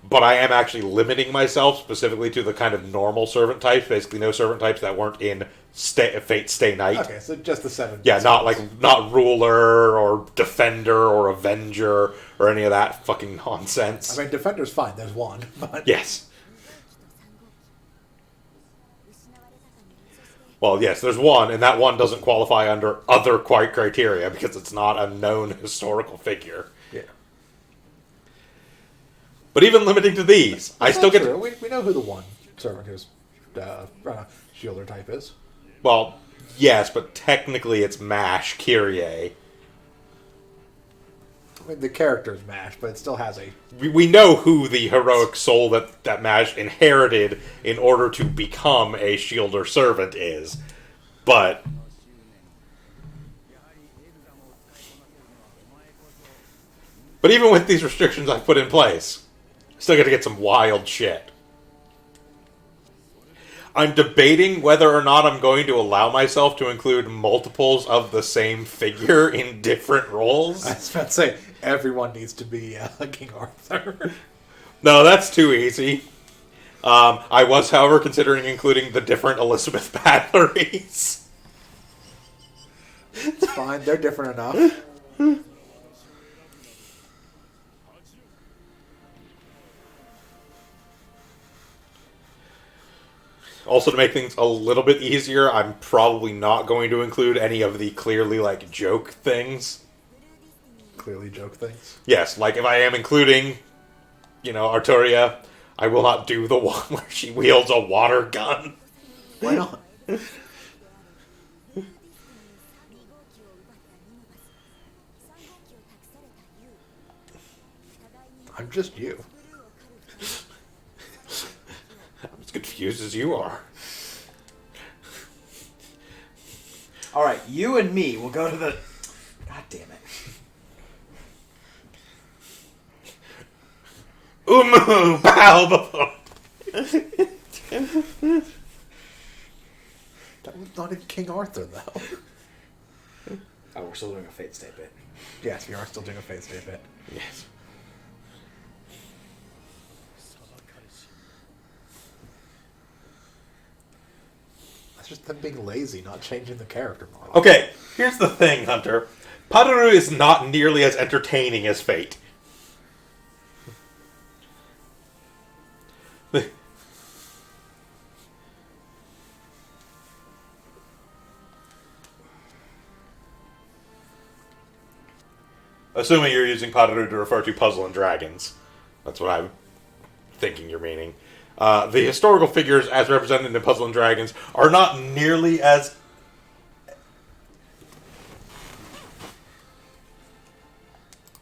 But I am actually limiting myself specifically to the kind of normal servant types, basically no servant types that weren't in Fate Stay Night. Okay, so just the 7. Yeah, not Ruler, or Defender, or Avenger, or any of that fucking nonsense. I mean, Defender's fine, there's one, but... Yes. Well, yes, there's one, and that one doesn't qualify under other criteria because it's not a known historical figure. Yeah. But even limiting to these, I still get... We know who the one servant who's shielder type is. Well, yes, but technically it's MASH, Kyrie. I mean, the character's MASH, but it still has a... We know who the heroic soul that MASH inherited in order to become a shielder servant is. But... But even with these restrictions I've put in place, still got to get some wild shit. I'm debating whether or not I'm going to allow myself to include multiples of the same figure in different roles. I was about to say, everyone needs to be King Arthur. No, that's too easy. I was, however, considering including the different Elizabeth batteries. It's fine, they're different enough. Also, to make things a little bit easier, I'm probably not going to include any of the clearly, like, joke things. Clearly joke things? Yes, like, if I am including, Arturia, I will not do the one where she wields a water gun. Why not? I'm just you. I'm as confused as you are. Alright, you and me will go to the... God damn it. Umu! Bow! That was not even King Arthur, though. Oh, we're still doing a Fate Stay bit. Yes, we are still doing a Fate Stay bit. Yes. That's just them being lazy, not changing the character model. Okay, here's the thing, Hunter. Padaru is not nearly as entertaining as Fate. Assuming you're using Padaru to refer to Puzzle and Dragons. That's what I'm thinking you're meaning. The historical figures as represented in Puzzle and Dragons are not nearly as...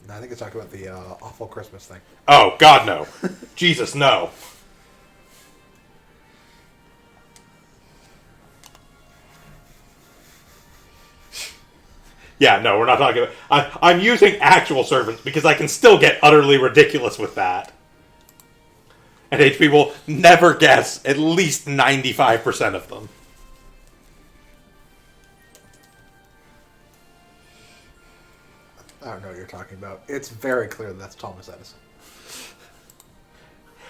No, I think it's talking about the awful Christmas thing. Oh, God, no. Jesus, no. Yeah, no, we're not talking about... I'm using actual servants because I can still get utterly ridiculous with that. And HP will never guess at least 95% of them. I don't know what you're talking about. It's very clear that's Thomas Edison.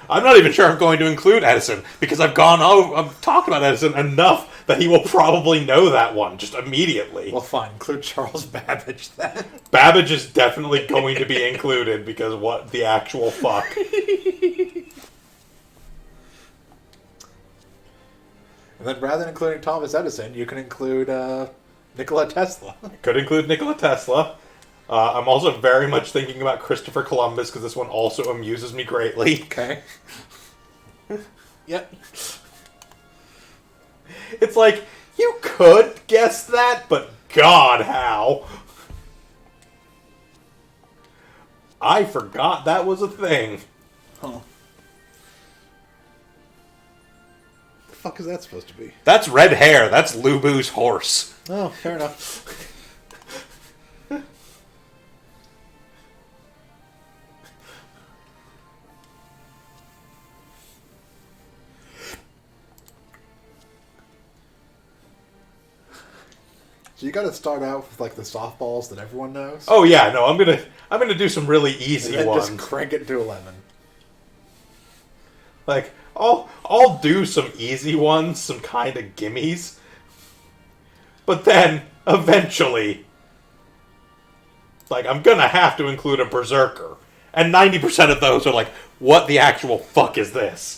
I'm not even sure I'm going to include Edison because I've talked about Edison enough that he will probably know that one just immediately. Well, fine. Include Charles Babbage then. Babbage is definitely going to be included because what the actual fuck. And then rather than including Thomas Edison, you can include Nikola Tesla. Could include Nikola Tesla. I'm also very much thinking about Christopher Columbus because this one also amuses me greatly. Okay. Yep. It's like, you could guess that, but God, how? I forgot that was a thing. Huh. fuck is that supposed to be? That's red hair. That's Lubu's horse. Oh, fair enough. So you got to start out with like the softballs that everyone knows. Oh yeah, no, I'm gonna do some really easy and then ones. just crank it to 11. Like I'll do some easy ones, some kind of gimmies, but then eventually, like I'm gonna have to include a berserker, and 90% of those are like, what the actual fuck is this?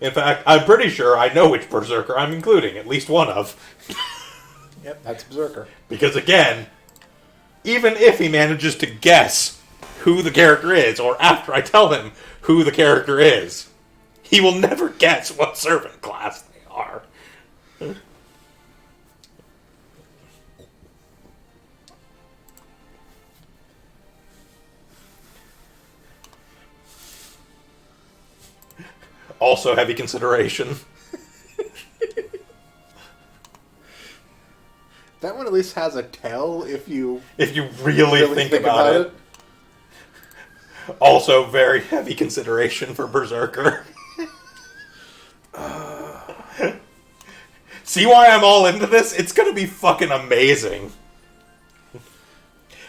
In fact, I'm pretty sure I know which berserker I'm including, at least one of. Yep, that's Berserker. Because again, even if he manages to guess who the character is, or after I tell him who the character is, he will never guess what servant class they are. Also heavy consideration. That one at least has a tell if you really think about it. Also very heavy consideration for Berserker. See why I'm all into this? It's gonna be fucking amazing.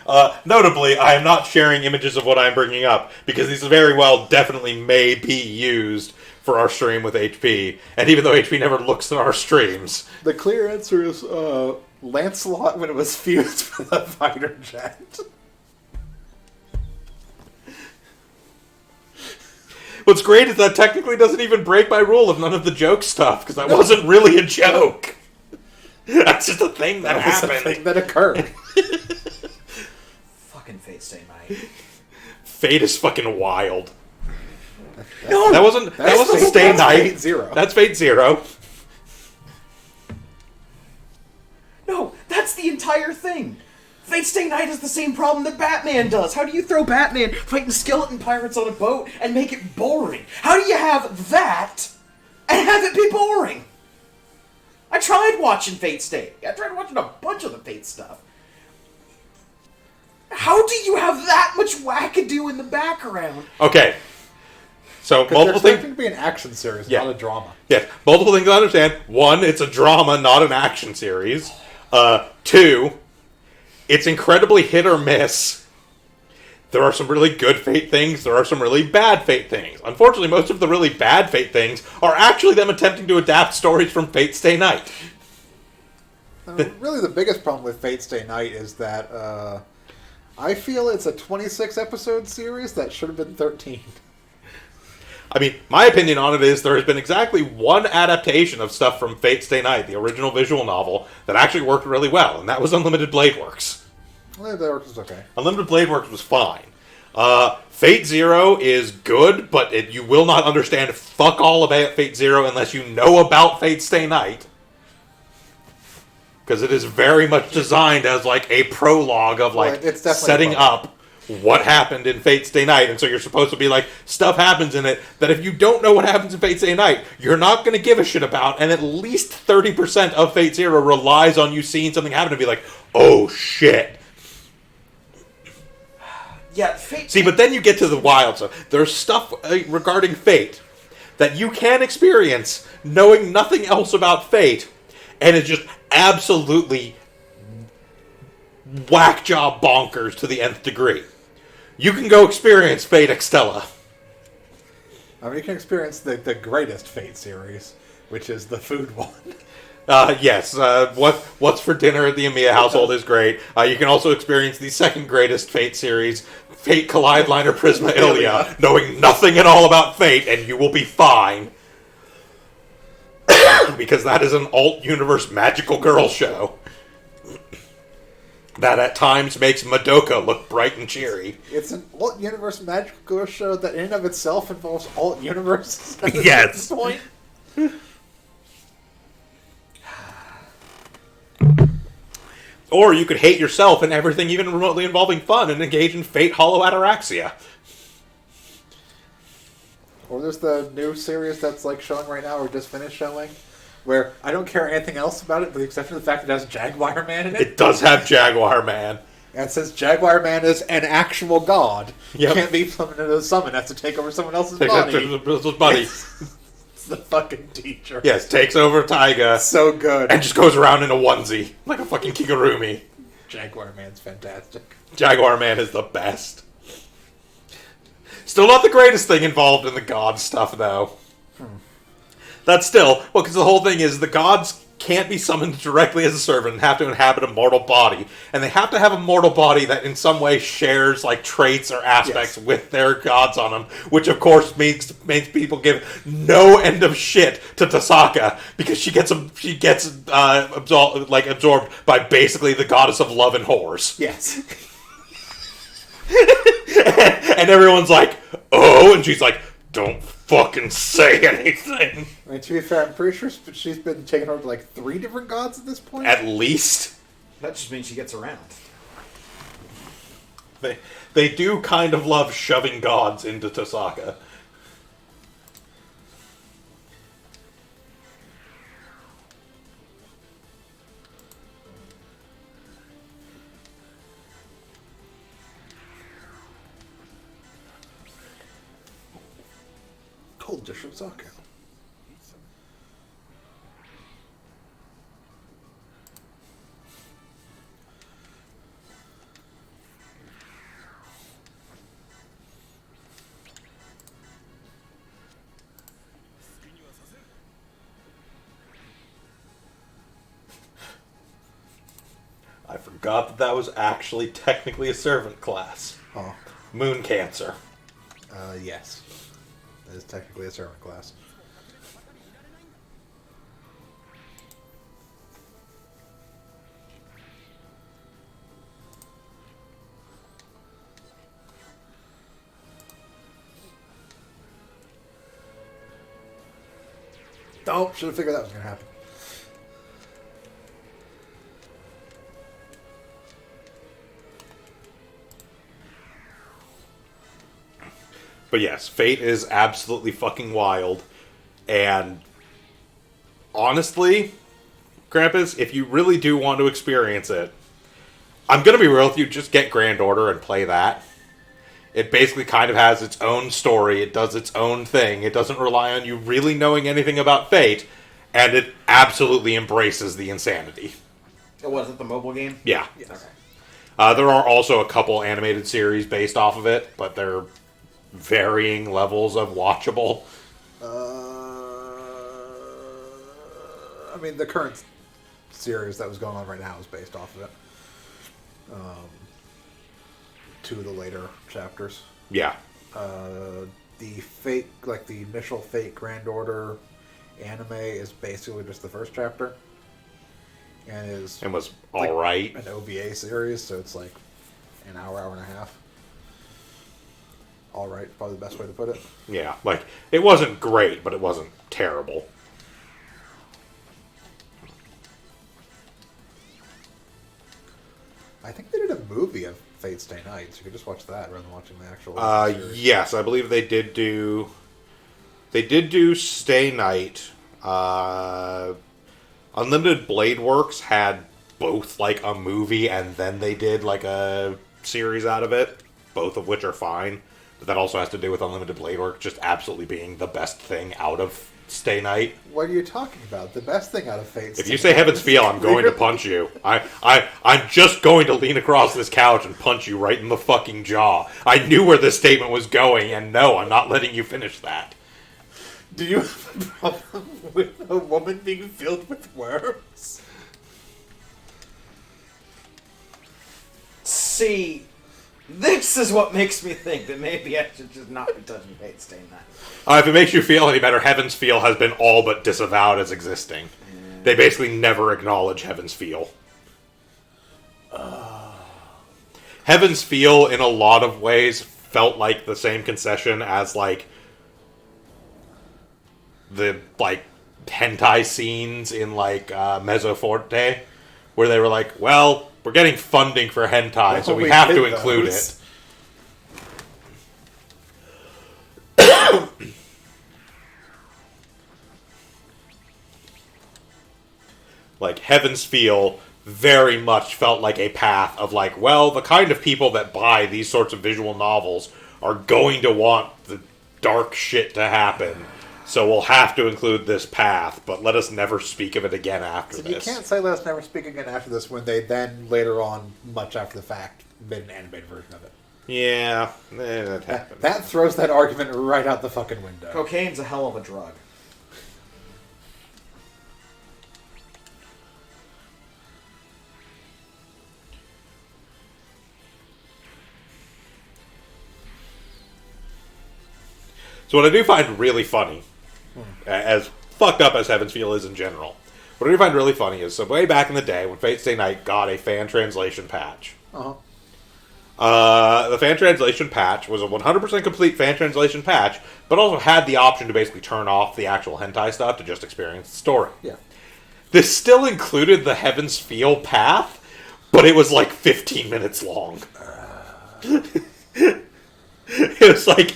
Notably, I am not sharing images of what I'm bringing up, because these very well definitely may be used for our stream with HP, and even though HP never looks at our streams. The clear answer is Lancelot when it was fused with a fighter jet. What's great is that technically doesn't even break my rule of none of the joke stuff, because that wasn't really a joke. That's just a thing that happened. A thing that occurred. Fucking Fate Stay Night. Fate is fucking wild. No, that wasn't Stay Night. Fate Zero. That's Fate Zero. No, that's the entire thing. Fate Stay Night is the same problem that Batman does. How do you throw Batman fighting skeleton pirates on a boat and make it boring? How do you have that and have it be boring? I tried watching Fate Stay. I tried watching a bunch of the Fate stuff. How do you have that much wackadoo in the background? Okay. So, multiple things things. to be an action series, Yeah. not a drama. Yes, multiple things to understand. One, it's a drama, not an action series. Two, it's incredibly hit or miss. There are some really good Fate things. There are some really bad Fate things. Unfortunately, most of the really bad Fate things are actually them attempting to adapt stories from Fate Stay Night. Really, the biggest problem with Fate Stay Night is that I feel it's a 26-episode series that should have been 13. I mean, my opinion on it is there has been exactly one adaptation of stuff from Fate Stay Night, the original visual novel, that actually worked really well, and that was Unlimited Blade Works. Well, that works okay. Unlimited Blade Works was fine. Fate Zero is good, but you will not understand fuck all about Fate Zero unless you know about Fate Stay Night. Because it is very much designed as like a prologue of like setting up what happened in Fate Stay Night, and so you're supposed to be like, stuff happens in it that if you don't know what happens in Fate Stay Night, you're not going to give a shit about, and at least 30% of Fate Zero relies on you seeing something happen to be like, oh shit. Yeah, Fate... See, but then you get to the wild stuff. There's stuff regarding Fate that you can experience knowing nothing else about Fate, and it's just absolutely whack job bonkers to the nth degree. You can go experience Fate Extella. I mean, you can experience the greatest Fate series, which is the food one. Yes, What's for Dinner at the Amiya household is great. You can also experience the second greatest Fate series, Fate Collide Liner Prisma Ilia, knowing nothing at all about Fate, and you will be fine. Because that is an alt-universe magical girl show. That at times makes Madoka look bright and cheery. It's an alt-universe magical girl show that in and of itself involves alt-universes. Yes. At this point. Or you could hate yourself and everything even remotely involving fun and engage in Fate Hollow Ataraxia. Or there's the new series that's like showing right now, or just finished showing, where I don't care anything else about it, with the exception of the fact it has Jaguar Man in it. It does have Jaguar Man. And since Jaguar Man is an actual god, Yep. can't be summoned into the summon, has to take over someone else's Takes body. his buddy. It's the fucking teacher. Yes, takes over Taiga. So good. And just goes around in a onesie. Like a fucking Kigurumi. Jaguar Man's fantastic. Jaguar Man is the best. Still not the greatest thing involved in the god stuff, though. That's still... Well, because the whole thing is the gods can't be summoned directly as a servant and have to inhabit a mortal body. And they have to have a mortal body that in some way shares, like, traits or aspects with their gods on them. Which, of course, makes people give no end of shit to Tasaka. Because she gets absorbed by basically the goddess of love and whores. Yes. And everyone's like, oh, and she's like, don't fucking say anything. I mean, to be fair, I'm pretty sure she's been taken over to like 3 different gods at this point. At least. That just means she gets around. They do kind of love shoving gods into Tasaka. Cold dish of sake. I forgot that was actually technically a servant class. Oh. Moon Cancer. Yes. That is technically a servant class. Oh, should have figured that was going to happen. But yes, Fate is absolutely fucking wild. And honestly, Krampus, if you really do want to experience it, I'm going to be real with you, just get Grand Order and play that. It basically kind of has its own story. It does its own thing. It doesn't rely on you really knowing anything about Fate. And it absolutely embraces the insanity. Oh, was it the mobile game? Yeah. Yes. Okay. There are also a couple animated series based off of it, but they're varying levels of watchable. I mean, the current series that was going on right now is based off of it. 2 of the later chapters. Yeah. The Fate, like the initial Fate Grand Order anime is basically just the first chapter. And was like alright. an OVA series, so it's like an hour and a half. Alright, probably the best way to put it. Yeah, like, it wasn't great, but it wasn't terrible. I think they did a movie of Fate Stay Night, so you could just watch that rather than watching the actual series. Yes, I believe they did do... They did do Stay Night. Unlimited Blade Works had both, like, a movie and then they did, like, a series out of it. Both of which are fine. But that also has to do with Unlimited Blade Works just absolutely being the best thing out of Stay Night. What are you talking about? The best thing out of Fate If you say Heaven's Feel, I'm going to punch you. I'm just going to lean across this couch and punch you right in the fucking jaw. I knew where this statement was going, and no, I'm not letting you finish that. Do you have a problem with a woman being filled with worms? See, this is what makes me think that maybe I should just not be touching Fate Stay Night. If it makes you feel any better, Heaven's Feel has been all but disavowed as existing. They basically never acknowledge Heaven's Feel. Heaven's Feel, in a lot of ways, felt like the same concession as, like, the, like, hentai scenes in, like, Mezzoforte, where they were like, well, we're getting funding for hentai, Well, so we we have to did include those. it. Like, Heaven's Feel very much felt like a path of like, well, the kind of people that buy these sorts of visual novels are going to want the dark shit to happen. So we'll have to include this path, but let us never speak of it again after So this. you can't say let us never speak again after this when they then, later on, much after the fact, made an animated version of it. Yeah, that happened. That throws that argument right out the fucking window. Cocaine's a hell of a drug. So what I do find really funny, as fucked up as Heaven's Feel is in general, what I do find really funny is, so way back in the day when Fate Stay Night got a fan translation patch, Uh-huh. the fan translation patch was a 100% complete fan translation patch, but also had the option to basically turn off the actual hentai stuff to just experience the story. Yeah. This still included the Heaven's Feel path, but it was like 15 minutes long. It was like,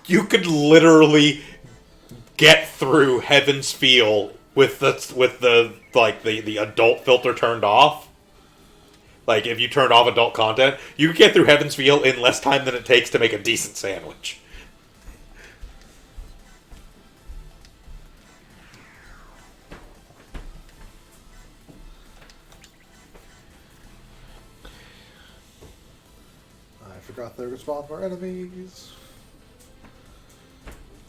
you could literally get through Heaven's Feel with the adult filter turned off. Like, if you turned off adult content, you could get through Heaven's Feel in less time than it takes to make a decent sandwich. I forgot they respawn for enemies.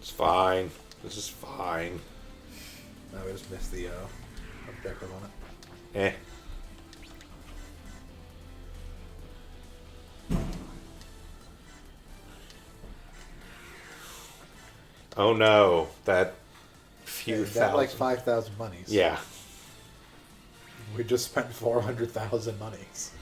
It's fine. This is fine. I just missed the objective on it. Eh. Oh no, that few Yeah, thousand. that like 5,000 monies. Yeah. We just spent 400,000 monies.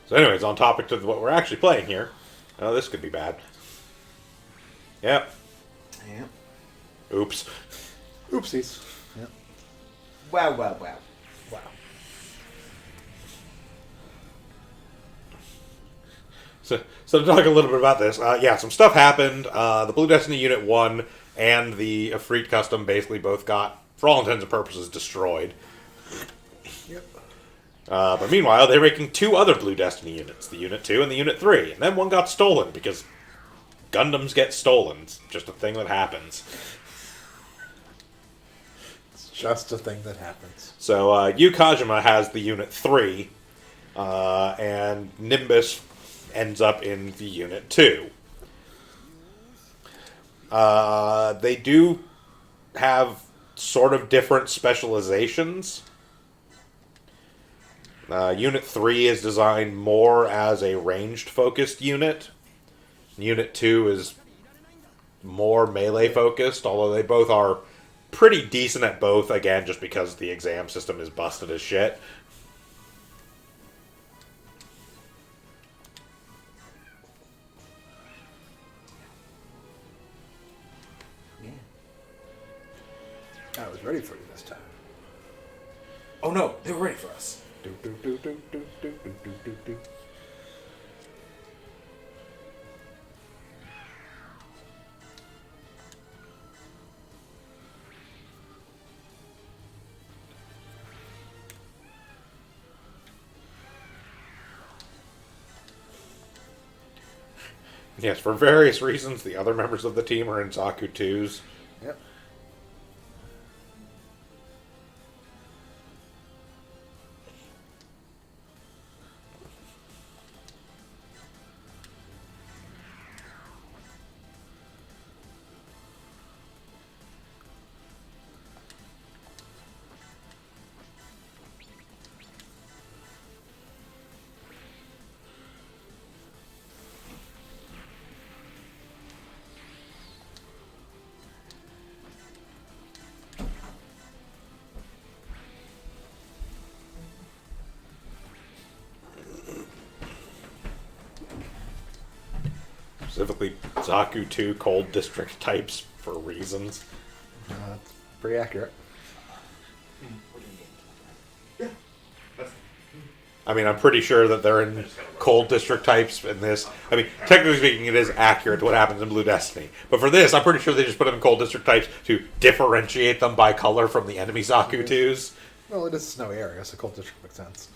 So anyways, on topic to what we're actually playing here. Oh, this could be bad. Yep. Yeah. Oops. Oopsies. Yeah. Wow, wow, wow. Wow. So to talk a little bit about this, yeah, some stuff happened. The Blue Destiny Unit 1 and the Ifrit Custom basically both got, for all intents and purposes, destroyed. Yep. But meanwhile, they're making two other Blue Destiny units, the Unit 2 and the Unit 3. And then one got stolen, because Gundams get stolen. It's just a thing that happens. It's just a thing that happens. So, Yu Kajima has the Unit 3, and Nimbus ends up in the Unit 2. They do have sort of different specializations. Unit 3 is designed more as a ranged-focused unit. Unit 2 is more melee-focused, although they both are pretty decent at both, again, just because the exam system is busted as shit. I was ready for you this time. Oh no, they were ready for us. Do, do, do, do, do, do, do, do, do, do. Yes, for various reasons, the other members of the team are in Zaku 2s. Yep. specifically Zaku 2 Cold District types for reasons. That's pretty accurate. I mean, I'm pretty sure that they're in Cold District types in this. I mean, technically speaking, it is accurate to what happens in Blue Destiny. But for this, I'm pretty sure they just put them in Cold District types to differentiate them by color from the enemy Zaku 2s. Well, it is a snowy area, so Cold District makes sense.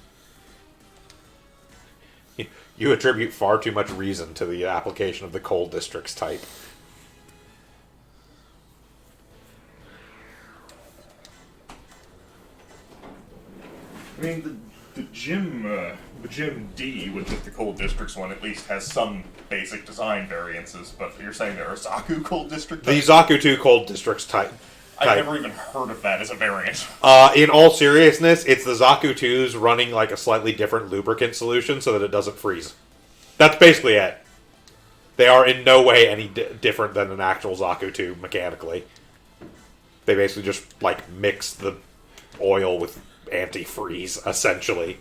You attribute far too much reason to the application of the Cold Districts type. I mean, the Gym D, which is the Cold Districts one, at least has some basic design variances, but you're saying there are Zaku Cold District The types? Zaku 2 Cold Districts type. I've never even heard of that as a variant. In all seriousness, it's the Zaku 2s running like a slightly different lubricant solution so that it doesn't freeze. That's basically it. They are in no way any different than an actual Zaku 2 mechanically. They basically just like mix the oil with antifreeze, essentially.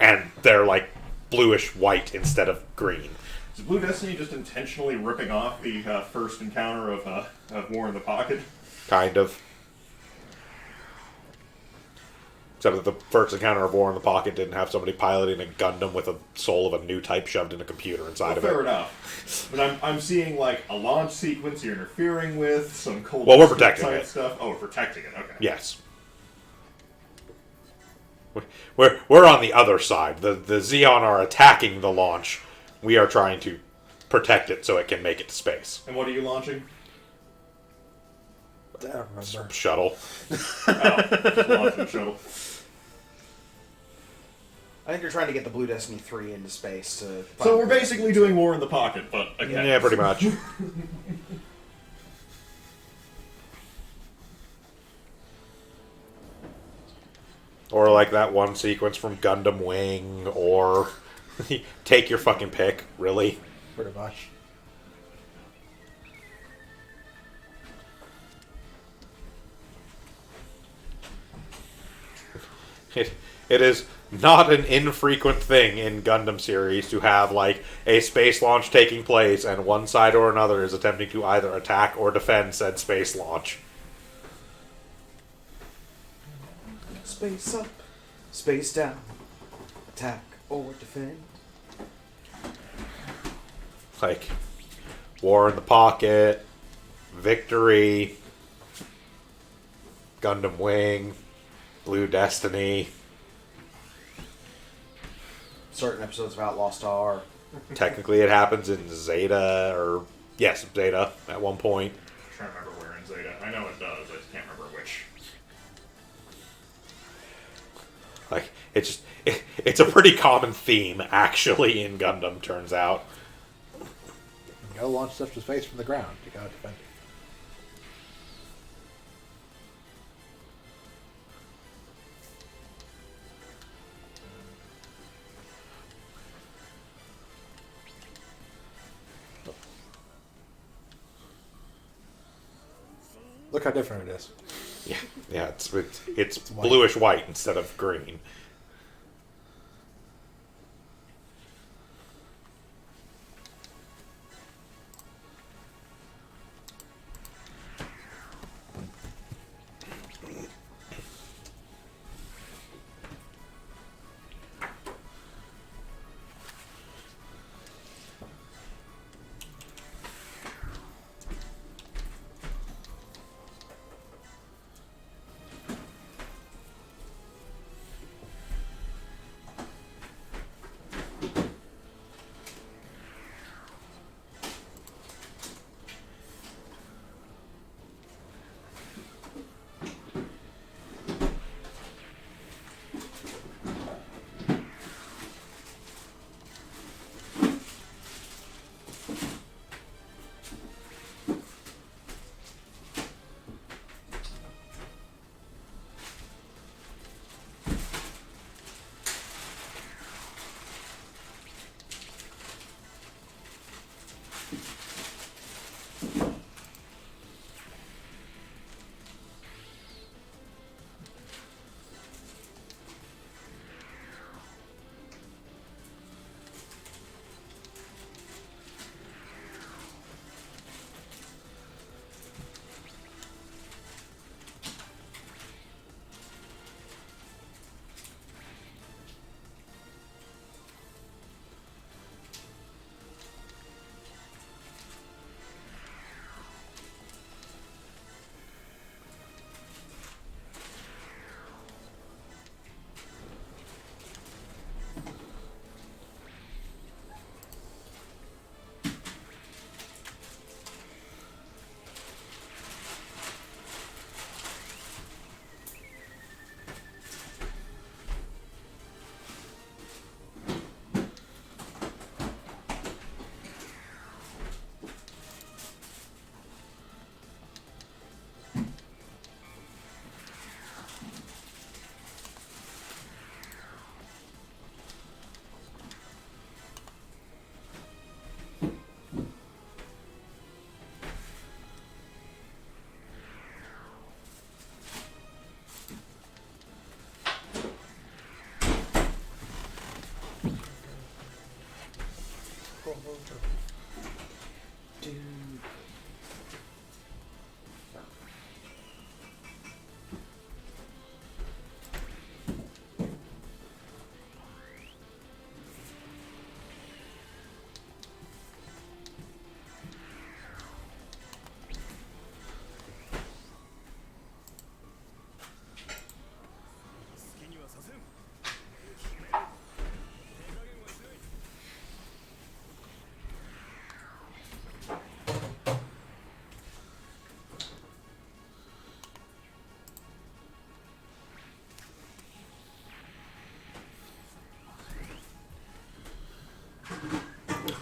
And they're like bluish white instead of green. Is Blue Destiny just intentionally ripping off the first encounter of War in the Pocket? Kind of. Except that the first encounter of War in the Pocket didn't have somebody piloting a Gundam with a soul of a Newtype shoved in a computer inside of it. Fair enough. But I'm seeing like a launch sequence you're interfering with, some cold Well, we're District protecting type it. stuff. Oh, we're protecting it, okay. Yes. We're on the other side. The Xeon are attacking the launch. We are trying to protect it so it can make it to space. And what are you launching? I don't remember. Shuttle. Oh, launching shuttle. I think you're trying to get the Blue Destiny 3 into space to... So we're basically doing War in the Pocket, but again. Yeah, pretty much. Or like that one sequence from Gundam Wing, or take your fucking pick, really. Pretty much. It is not an infrequent thing in Gundam series to have like a space launch taking place and one side or another is attempting to either attack or defend said space launch. Space up, space down, attack or defend. Like War in the Pocket, Victory, Gundam Wing, Blue Destiny. Certain episodes of Outlaw Star. Technically it happens in Zeta, or yes, Zeta at one point. I'm trying to remember where in Zeta. I know it does, I just can't remember which. Like it's a pretty common theme actually in Gundam, turns out. You gotta launch stuff to space from the ground. You gotta defend it. Look how different it is. Yeah, it's bluish white instead of green.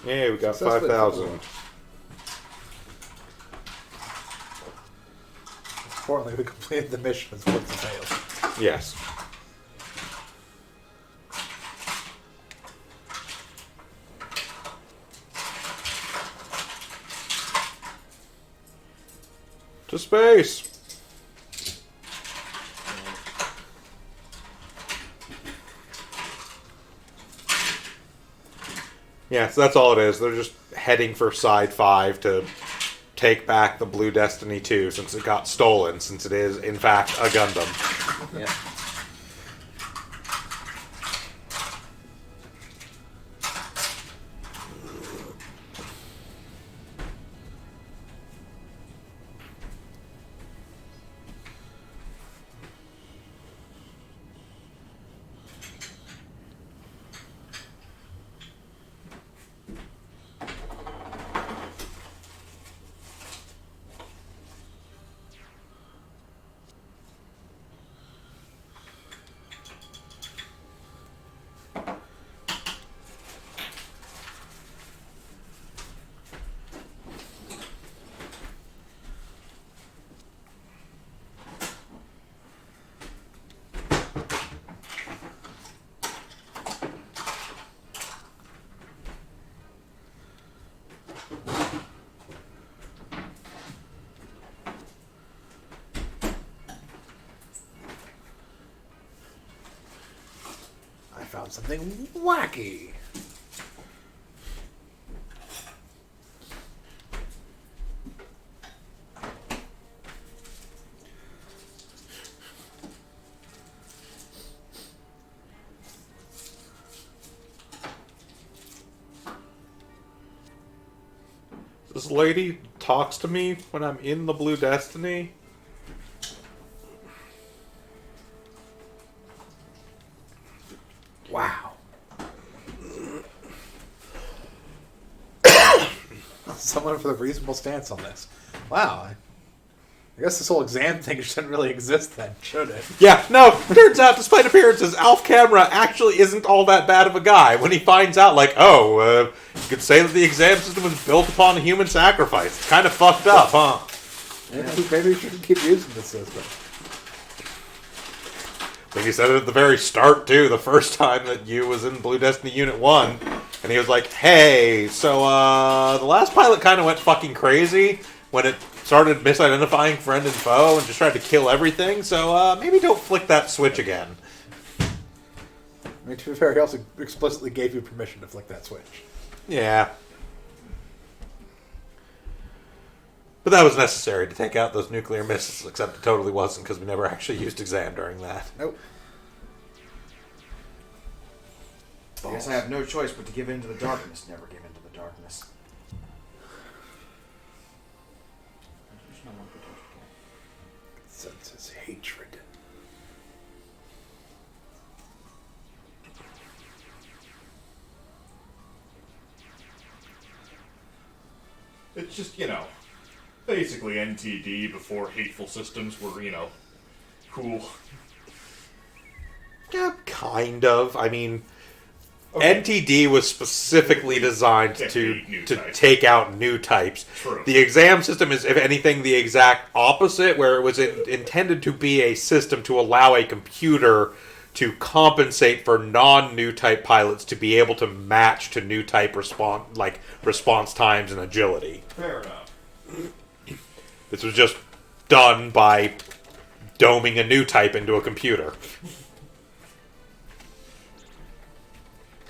Yeah, we got Successfully 5,000. Importantly, we completed the mission as once it failed. Yes. To space. Yeah, so that's all it is. They're just heading for Side 5 to take back the Blue Destiny 2 since it got stolen, since it is, in fact, a Gundam. Yeah. I found something wacky. This lady talks to me when I'm in the Blue Destiny. Wow. Someone with a reasonable stance on this. Wow. I guess this whole exam thing shouldn't really exist then, should it? Yeah, no, turns out, despite appearances, Alf Camera actually isn't all that bad of a guy. When he finds out, like, you could say that the exam system was built upon human sacrifice. It's kind of fucked up, huh? Maybe we shouldn't keep using this system. I think he said it at the very start, too, the first time that you was in Blue Destiny Unit 1. And he was like, hey, so, the last pilot kind of went fucking crazy when it started misidentifying friend and foe and just tried to kill everything, so, maybe don't flick that switch again. I mean, to be fair, he also explicitly gave you permission to flick that switch. Yeah. But that was necessary to take out those nuclear missiles, except it totally wasn't, because we never actually used exam during that. Nope. I guess I have no choice but to give in to the darkness. Never give in to the darkness. Senses hatred. It's just, basically NTD before hateful systems were, cool. Yeah, kind of. I mean, Okay. NTD was specifically designed To to hate new to types. take out new types. True. The exam system is, if anything, the exact opposite, where it was intended to be a system to allow a computer to compensate for non-new type pilots to be able to match to new type response times and agility. Fair enough. This was just done by doming a new type into a computer.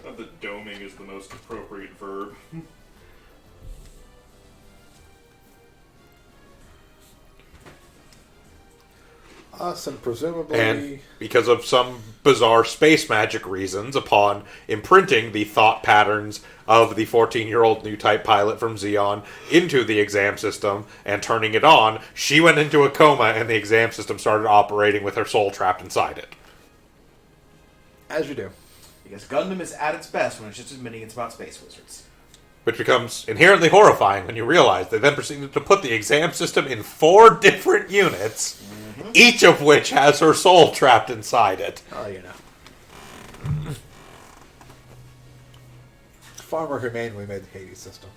Not that doming is the most appropriate verb. Us and presumably... And because of some bizarre space magic reasons, upon imprinting the thought patterns of the 14-year-old new type pilot from Xeon into the exam system and turning it on, she went into a coma and the exam system started operating with her soul trapped inside it. As you do. Because Gundam is at its best when it's just admitting it's about space wizards. Which becomes inherently horrifying when you realize they then proceeded to put the exam system in 4 different units, each of which has her soul trapped inside it. Oh, you know. far more humane when we made the Hades system.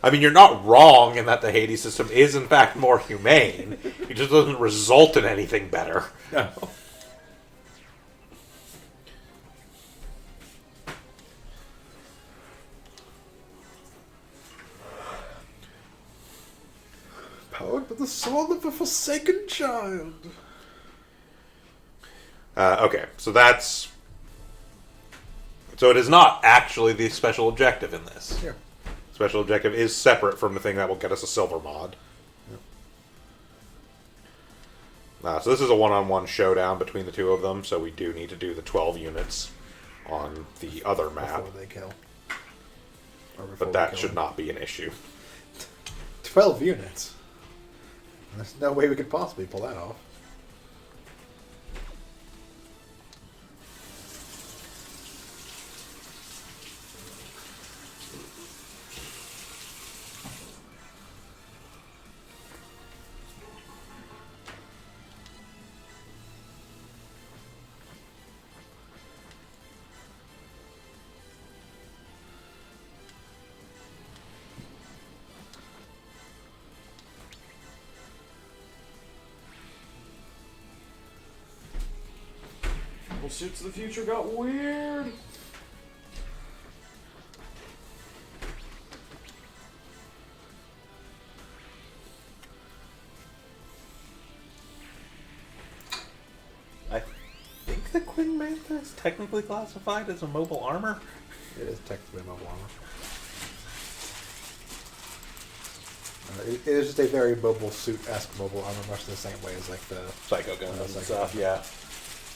I mean, you're not wrong in that the Hades system is, in fact, more humane. It just doesn't result in anything better. No. Powered by the soul of a forsaken child. Okay, so that's... So it is not actually the special objective in this. Yeah. Special objective is separate from the thing that will get us a silver mod. So this is a one-on-one showdown between the two of them, so we do need to do the 12 units on the other map. Before they kill. But that should not be an issue. 12 units. There's no way we could possibly pull that off. Suits of the Future got weird. I think the Queen Mantha is technically classified as a mobile armor. It is technically mobile armor. It is just a very mobile suit-esque mobile armor, much the same way as like the Psycho Gundam and Psycho stuff, Gundam. yeah.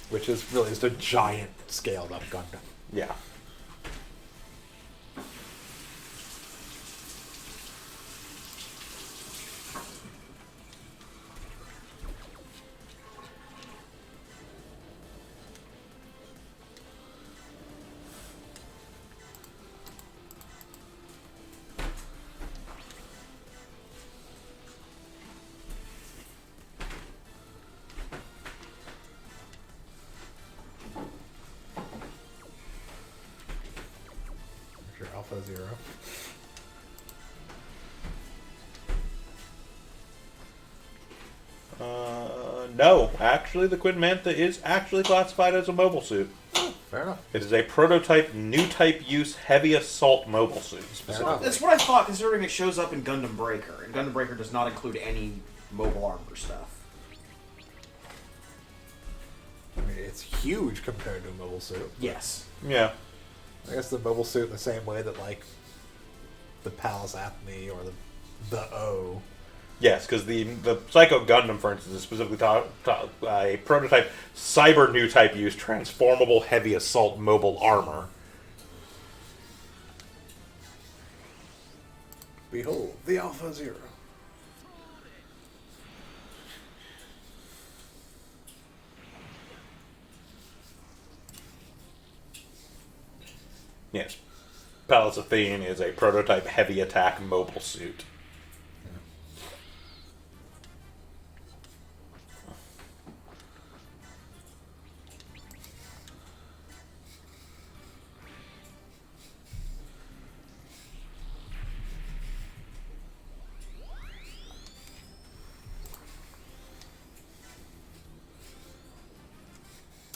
Which is really just a giant scaled-up Gundam. Yeah. Your Alpha Zero. No, actually, the Queen Mantha is actually classified as a mobile suit. Fair enough. It is a prototype Newtype use heavy assault mobile suit. enough. That's what I thought, considering it shows up in Gundam Breaker, and Gundam Breaker does not include any mobile armor stuff. I mean, it's huge compared to a mobile suit. Yes. Yeah. I guess the mobile suit in the same way that, like, the Palace Athene or the O. Yes, because the Psycho Gundam, for instance, is specifically a prototype Cyber Newtype use transformable heavy assault mobile armor. Behold, the Alpha Zero. Yes. Palace Athene is a prototype heavy attack mobile suit.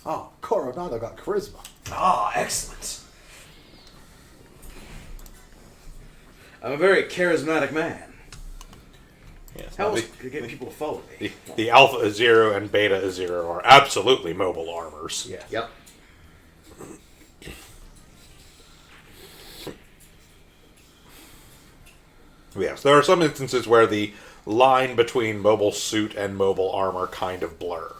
Oh, Coronado got charisma. Ah, excellent. I'm a very charismatic man. Yes. How now else could I get people to follow me? the Alpha Zero and Beta Zero are absolutely mobile armors. Yeah. Yep. Yes, there are some instances where the line between mobile suit and mobile armor kind of blur.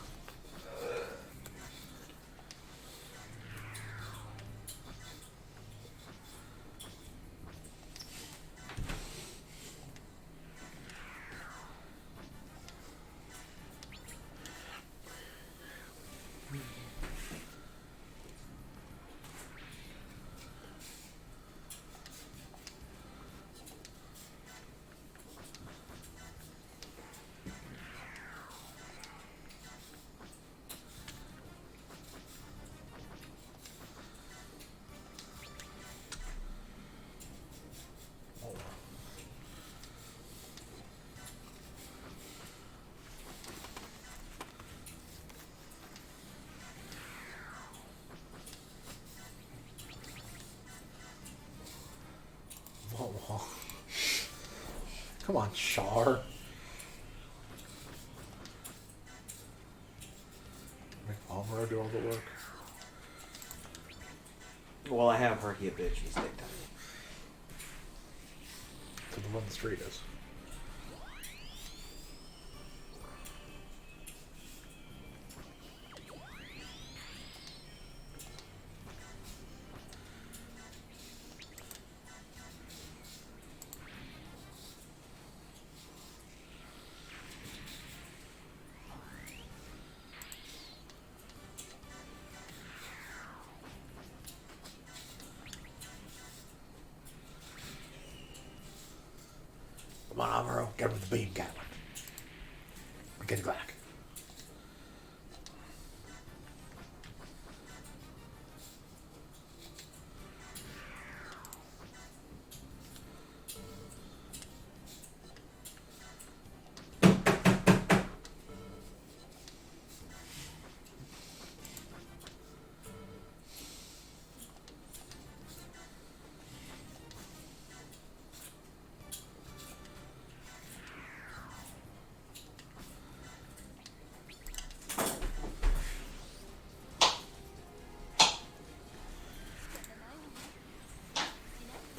Come on, Char. Make Amuro do all the work. Well, I have her. He a bitch. He's big time. So the one the street is. Come on, Amuro. Get him with the beam cannon. Get it back.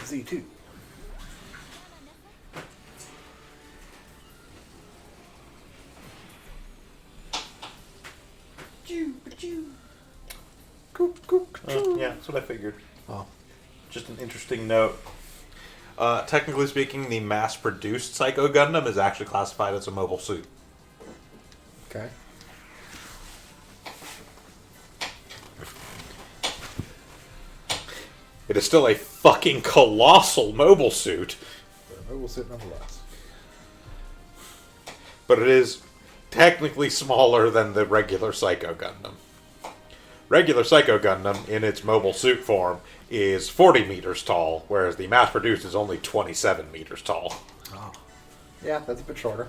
Z2. Yeah, that's what I figured. Oh. Just an interesting note. Technically speaking, the mass-produced Psycho Gundam is actually classified as a mobile suit. Okay. It is still a fucking colossal mobile suit, But a mobile suit nonetheless. but it is technically smaller than the regular Psycho Gundam. Regular Psycho Gundam, in its mobile suit form, is 40 meters tall, whereas the mass-produced is only 27 meters tall. Oh. Yeah, that's a bit shorter.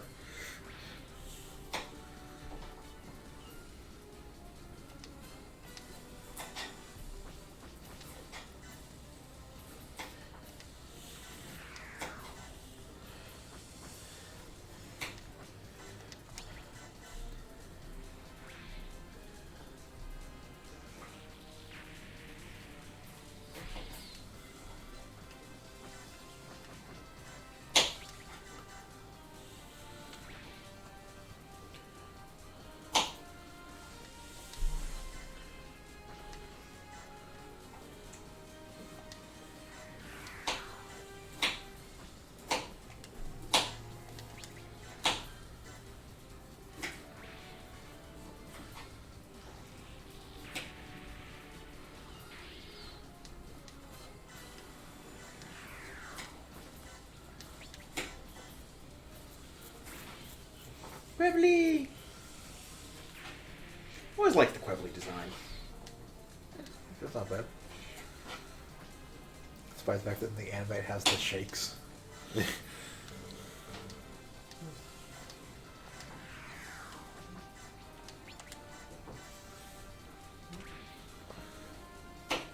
Quibbly! Always liked the Quibbly design. That's not bad. Despite the fact that the anime has the shakes.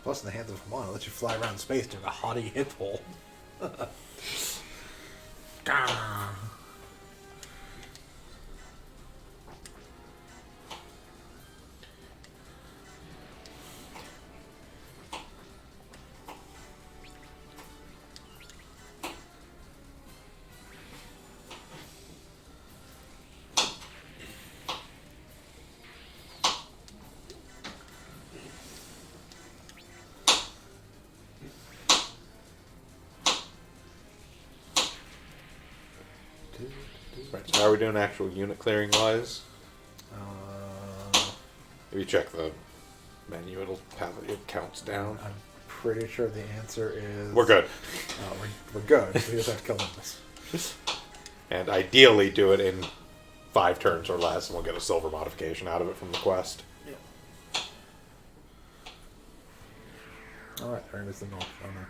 Plus, in the hands of Hamon, it lets you fly around space during a hottie hit pull. Gah. Right, so how are we doing actual unit clearing wise? If you check the menu, it'll have it counts down. I'm pretty sure the answer is... We're good. We're good. We just have to kill this. And ideally do it in 5 turns or less, and we'll get a silver modification out of it from the quest. Alright, there is the north. Oh no.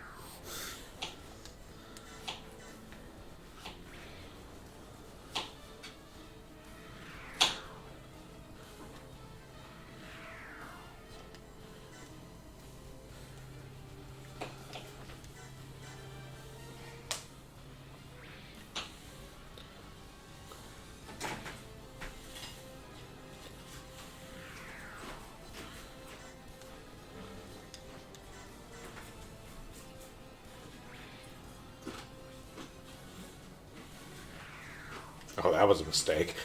Oh, that was a mistake.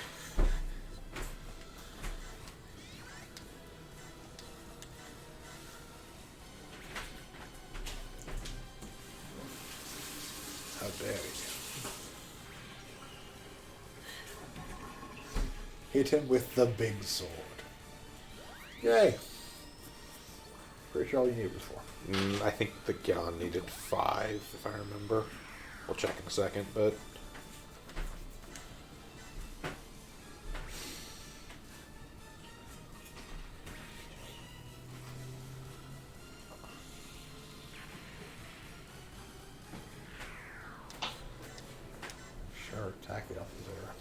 How dare you? Hit him with the big sword. Yay! Pretty sure all you needed was 4. I think the Gyan needed 5, if I remember. We'll check in a second, but... Sure, attack the Alpha Zora.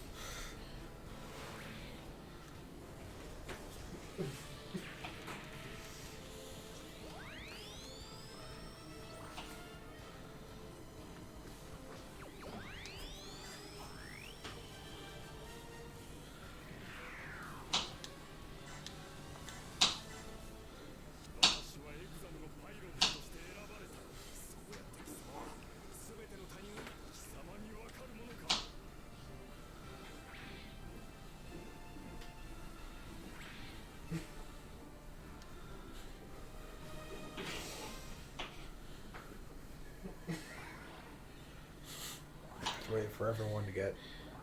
Wait for everyone to get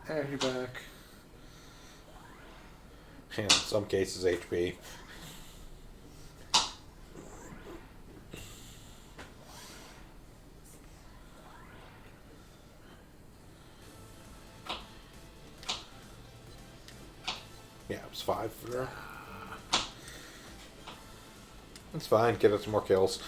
energy back. In some cases, HP. Yeah, it was 5 for her. That's fine, get us some more kills.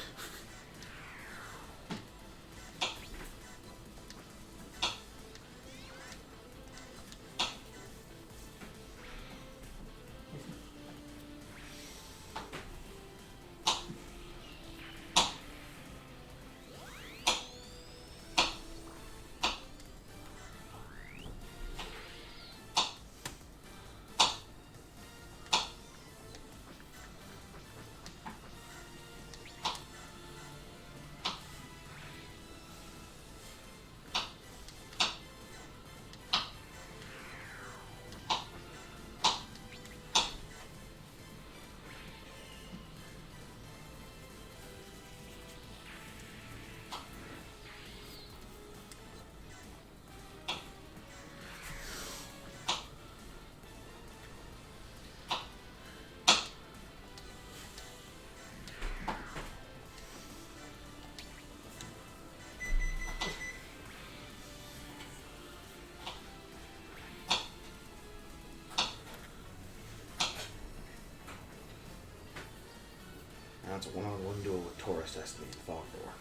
Now it's a one-on-one duel with Taurus Destiny and Fogdor.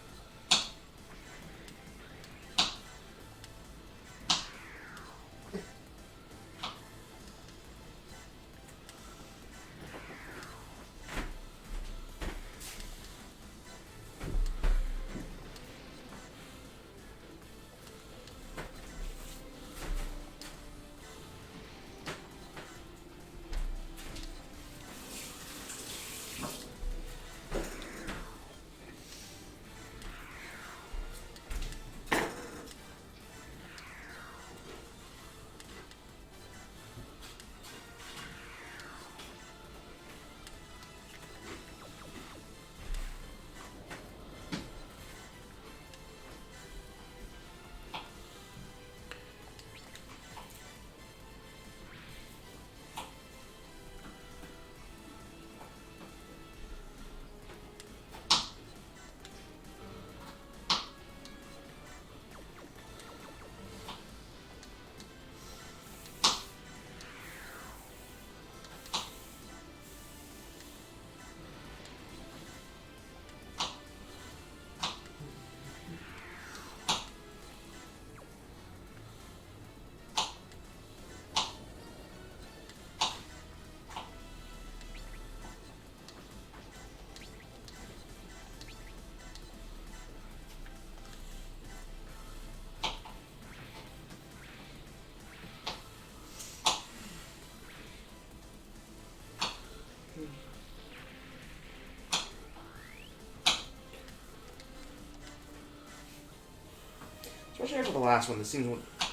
Especially after the last one, this seems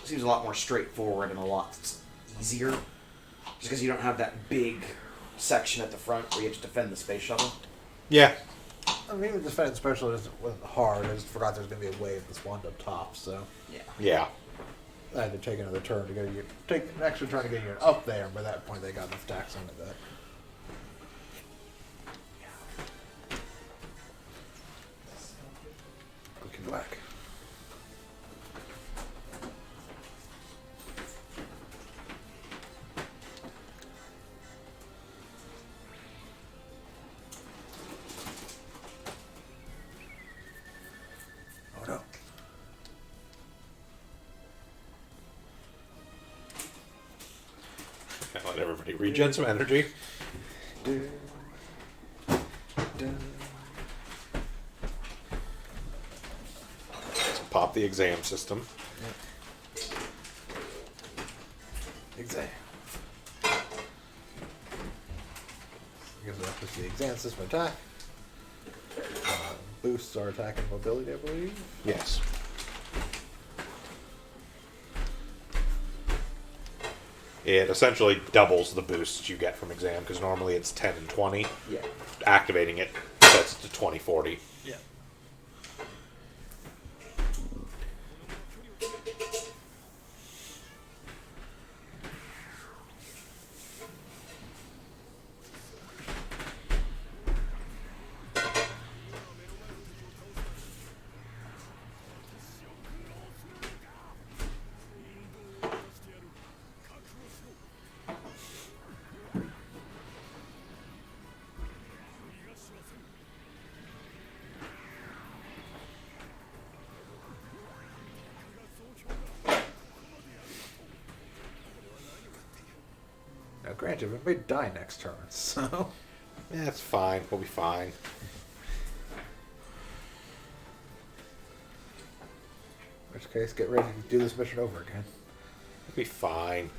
seems a lot more straightforward and a lot easier. Just because you don't have that big section at the front where you have to defend the space shuttle. Yeah. I mean, the defense special wasn't hard. I just forgot there was going to be a wave that spawned up top, so... Yeah. I had to take another turn to get a unit. Take an extra turn to get a unit up there, and by that point they got enough stacks on it that... Looking black. Oh no. Let everybody regen some energy. Pop the exam system. Exam. Gives up to the exam system attack. Boosts our attack and mobility, I believe. Yes. It essentially doubles the boosts you get from exam, because normally it's 10 and 20. Yeah. Activating it sets it to 20-40. Yeah. Now, granted, we may die next turn, so... Yeah, it's fine. We'll be fine. In which case, get ready to do this mission over again. We'll be fine.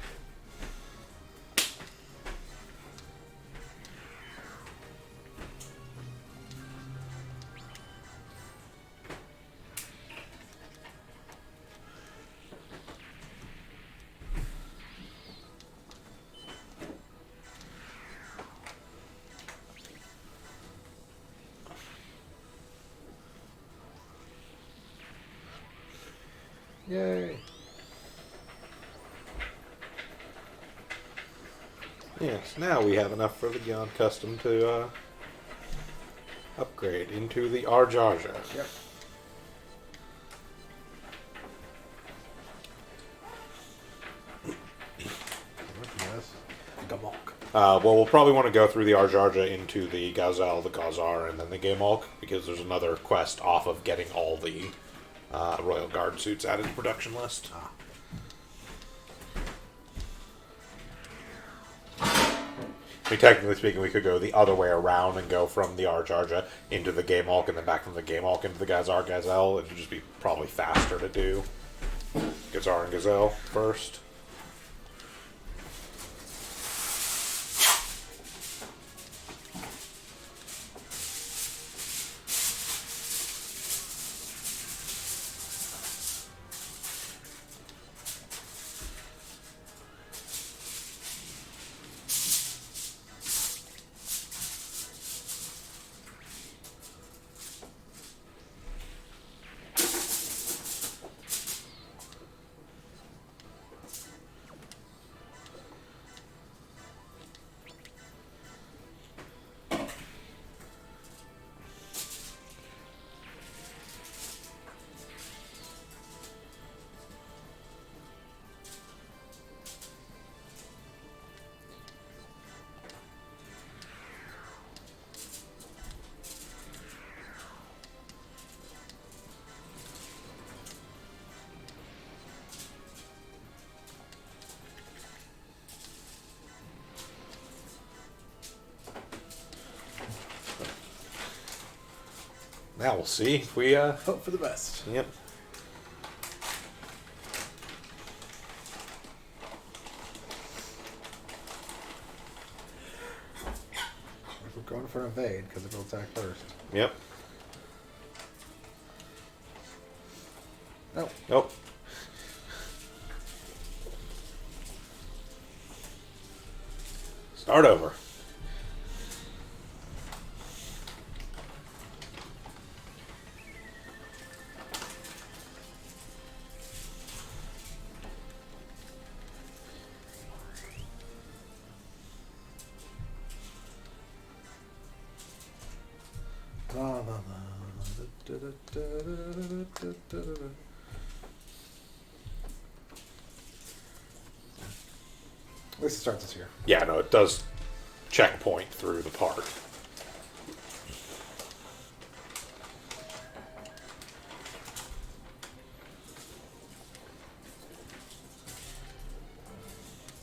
Yay! Yes, now we have enough for the Beyond Custom to upgrade into the Arjarja. Yep. Yes. Gamok. Well, we'll probably want to go through the Arjarja into the Gazelle, the Gazar, and then the Gamalk, because there's another quest off of getting all the Royal Guard suits added to production list. I mean, technically speaking, we could go the other way around and go from the Arjarja into the Gamalk, and then back from the Gamalk into the Gazar Gazelle. It would just be probably faster to do Gazar and Gazelle first. Now we'll see if we, Hope for the best. Yep. We're going for evade, because it'll attack first. Yep. No. Nope. Start over. At least it starts us here. Yeah, no, it does checkpoint through the park.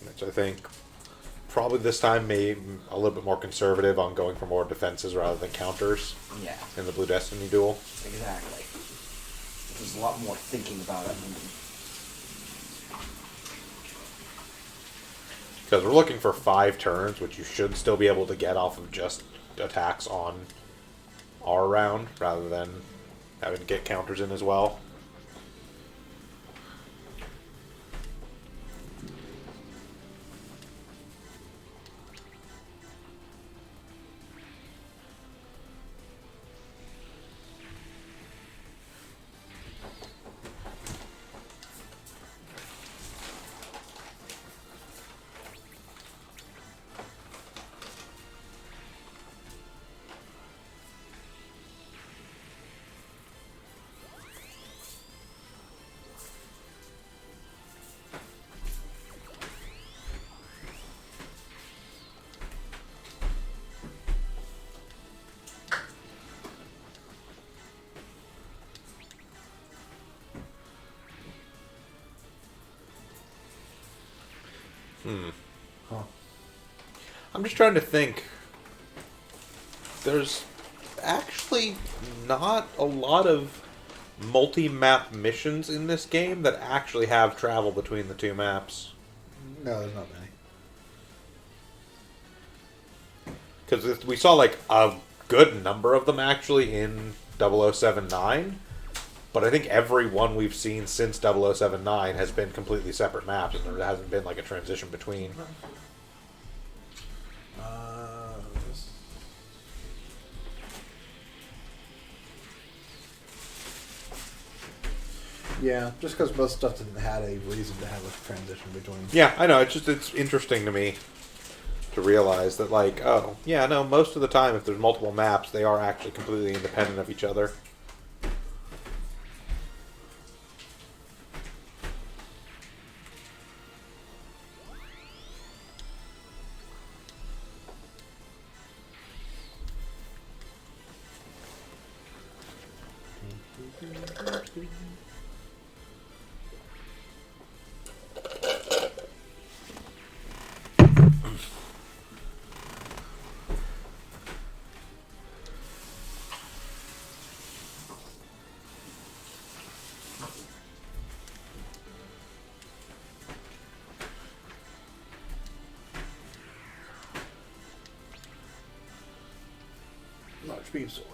Which I think probably this time made a little bit more conservative on going for more defenses rather than counters Yeah, in the Blue Destiny duel. exactly. There's a lot more thinking about it. Because we're looking for 5 turns, which you should still be able to get off of just attacks on our round, rather than having to get counters in as well. Huh. I'm just trying to think. There's actually not a lot of multi-map missions in this game that actually have travel between the 2 maps. No, there's not many. Because we saw like a good number of them actually in 0079, but I think every one we've seen since 0079 has been completely separate maps, and there hasn't been like a transition between. Yeah, just because most stuff didn't have a reason to have a transition between. Yeah, I know. It's interesting to me to realize that, like, oh, yeah, no, most of the time, if there's multiple maps, they are actually completely independent of each other. Large beam sword.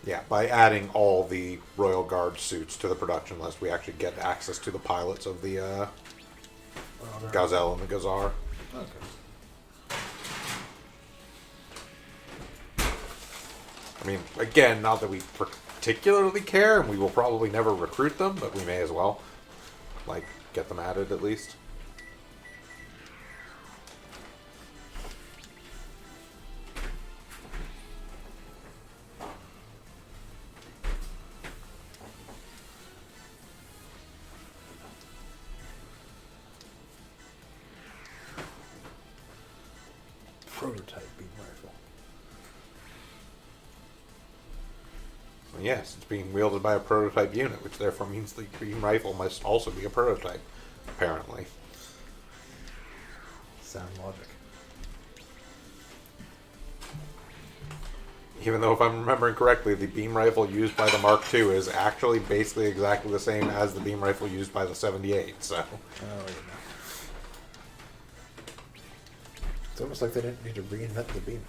Yeah, by adding all the Royal Guard suits to the production list, we actually get access to the pilots of the Gazelle and the Gazar. Okay. I mean, again, not that we particularly care, and we will probably never recruit them, but we may as well, like, get them added at least. Yes, it's being wielded by a prototype unit, which therefore means the beam rifle must also be a prototype, apparently. Sound logic. Even though, if I'm remembering correctly, the beam rifle used by the Mark II is actually basically exactly the same as the beam rifle used by the 78, so... Oh, yeah. It's almost like they didn't need to reinvent the beam.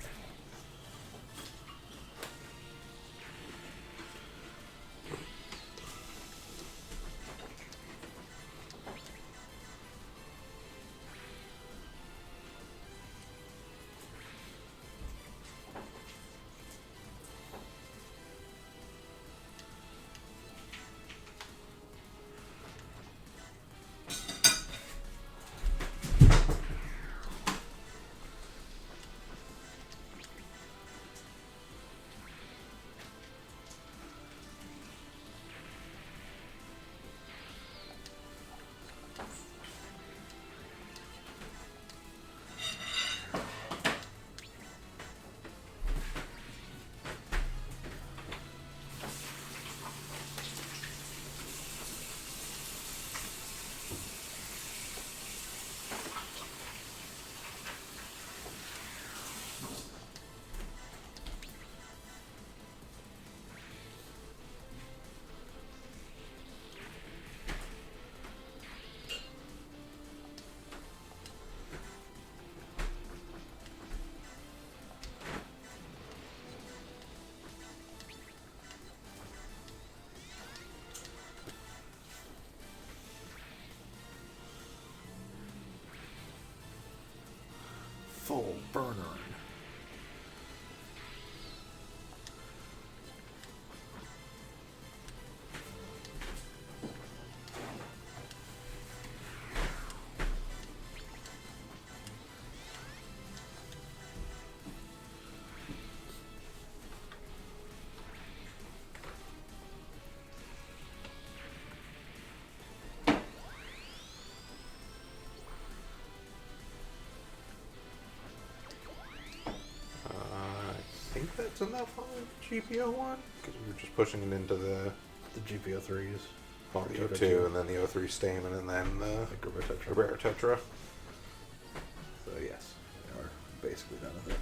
Full burner. I think that's enough on the GPO one, because we were just pushing it into the GPO 3s. the 2, and then the O3 Stamen, and then the Rare Tetra. So yes, we are basically done with it.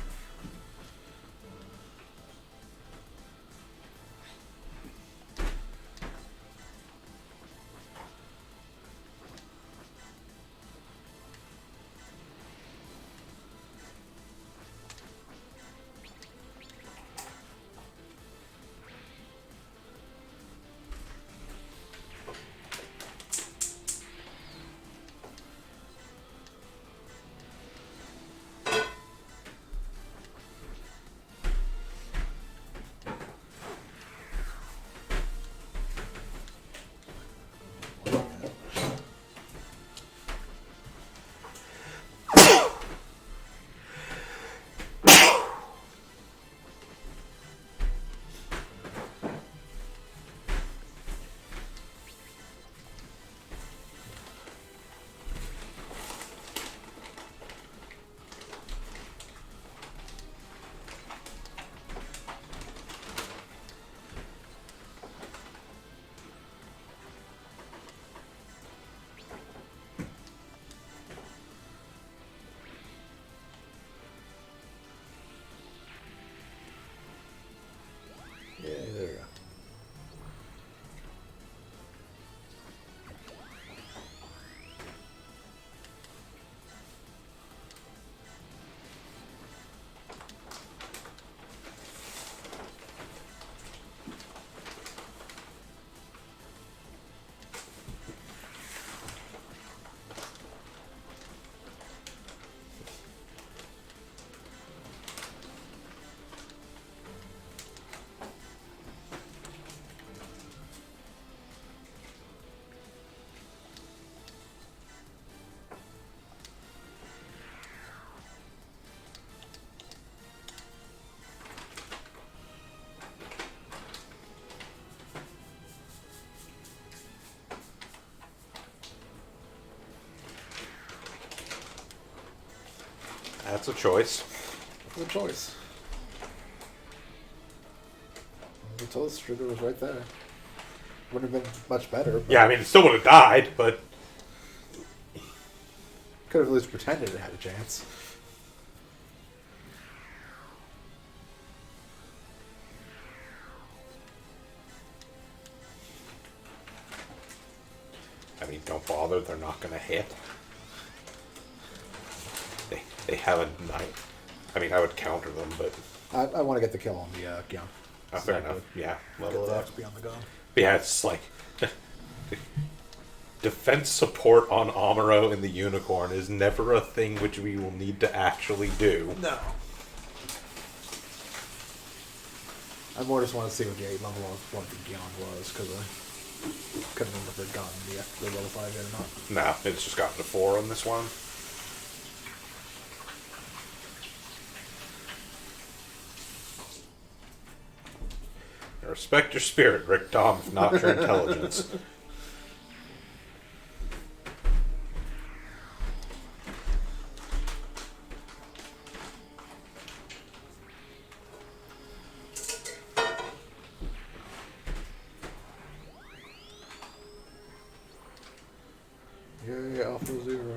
Yeah, there we go. That's a choice. Good choice. until the shooter was right there. Wouldn't have been much better. But Yeah, I mean, it still would have died, but... could have at least pretended it had a chance. I mean, don't bother, they're not going to hit. They have a knife. I mean, I would counter them, but... I want to get the kill on the gun. fair enough. Yeah, level it up. XP on the gun. But yeah, it's like... defense support on Amuro in the Unicorn is never a thing which we will need to actually do. No. I more just want to see what the 8 level of what the Gyon was, because I couldn't remember if it had gotten the level 5 yet or not. No, it's just gotten to 4 on this one. I respect your spirit, Rick Dom, if not your intelligence. Yay, Alpha Zero.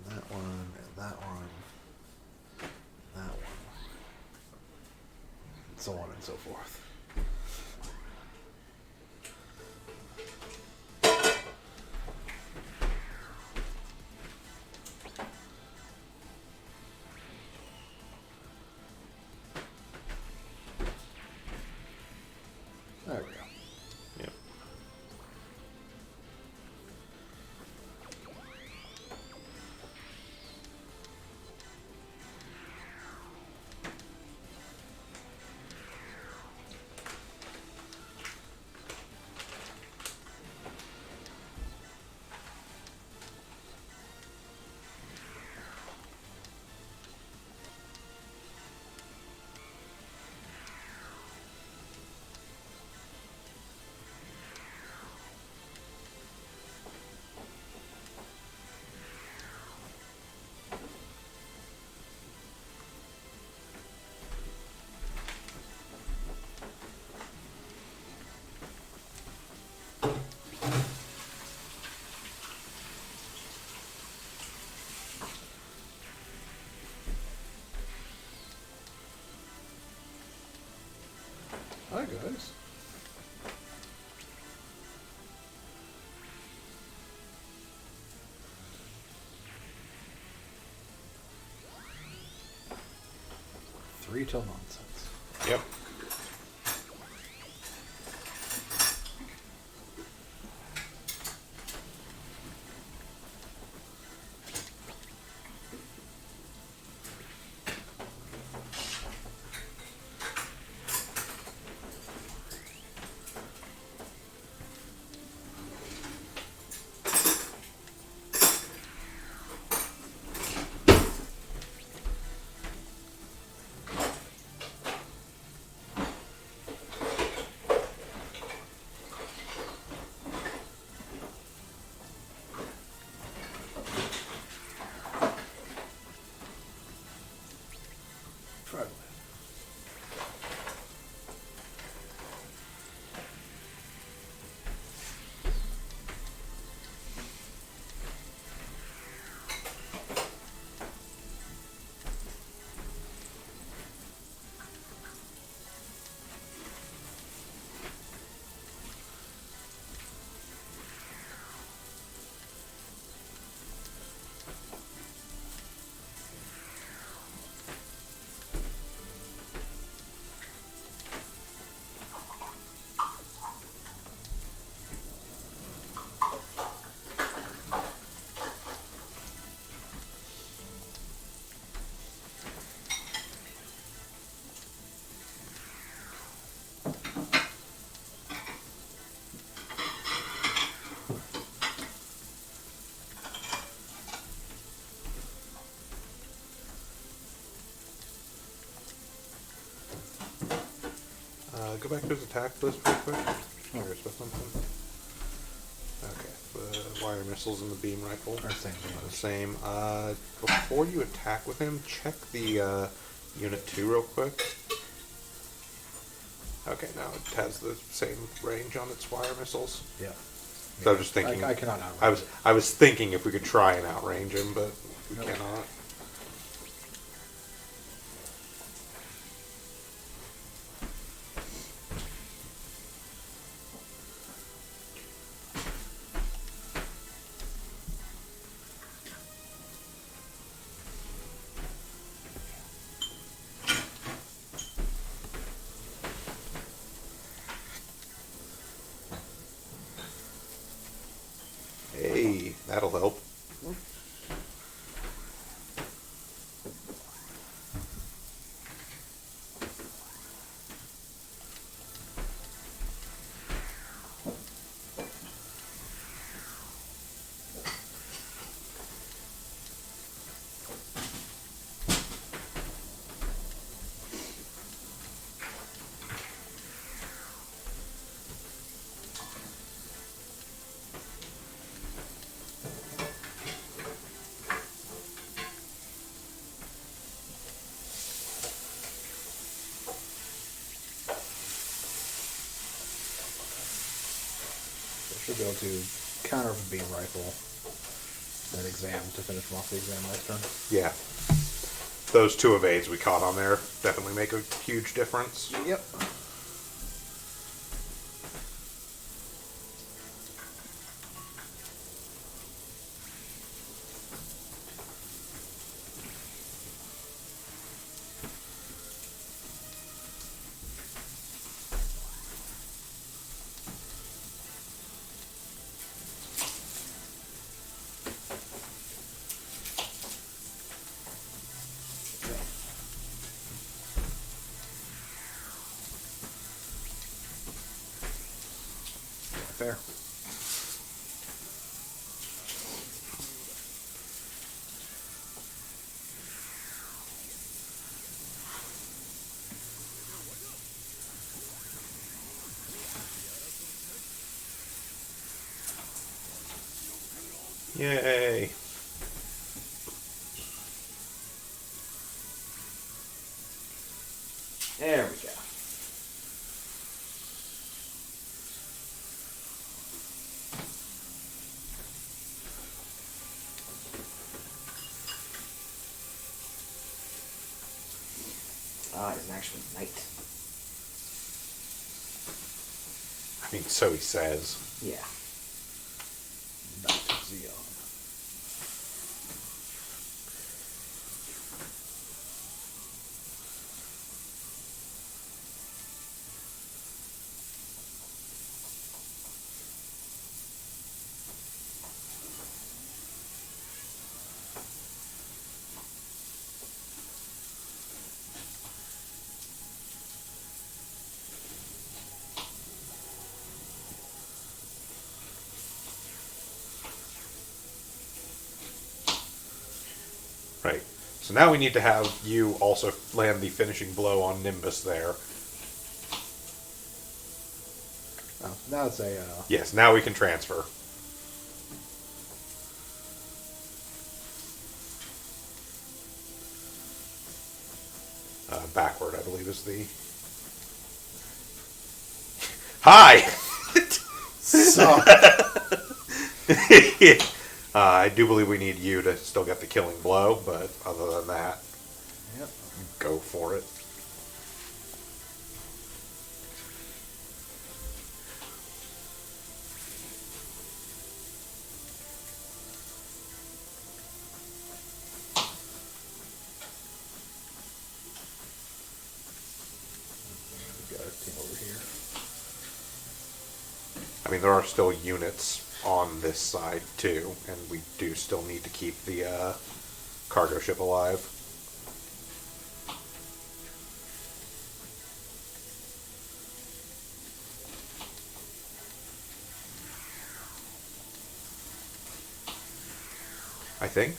That one, and that one, that one, and so on and so forth. There we go. Yep. Hi guys. Three till nonsense. Yep. Try to Go back to his attack list real quick. Curious about something. Okay, the wire missiles and the beam rifle Are the same. Before you attack with him, check the Unit 2 real quick. Okay, now it has the same range on its wire missiles. Yeah. So I was just thinking. I cannot outrange it. I was thinking if we could try and outrange him, but we Nope. cannot. Hey, that'll help. Should be able to counter with a beam rifle. That exam to finish him off the exam next turn. Yeah. Those 2 evades we caught on there definitely make a huge difference. Yep. Fair. Yay. There we go. Ah, it's actually night. I mean, so he says. Yeah. Not Xeon. Right. So now we need to have you also land the finishing blow on Nimbus there. Oh, now it's a... Yes, now we can transfer. Backward, I believe, is the... Hi! So, I do believe we need you to still get the killing blow, but other than that, yep. go for it. We got a team over here. I mean, there are still units on this side too, and we do still need to keep the cargo ship alive. I think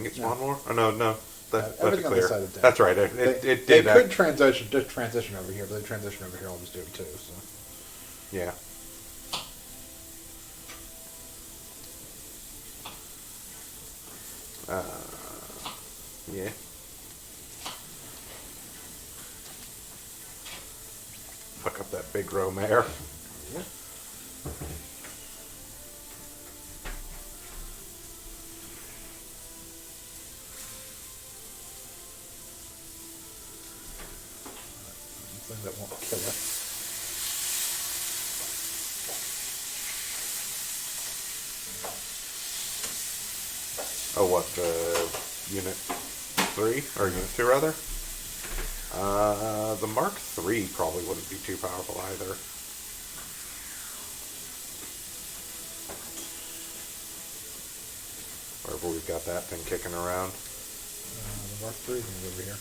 it's No. one more. Oh no, that's everything on clear. this side of the That's right. It They did. could transition over here, but they transition over here. I'll just do it too. So Yeah. Yeah. Fuck up that big row mare. yeah. Thing that won't kill it. Oh, what, Unit 3? Or Unit 2, rather? The Mark 3 probably wouldn't be too powerful either. Wherever we've got that thing kicking around. The Mark 3 is over here.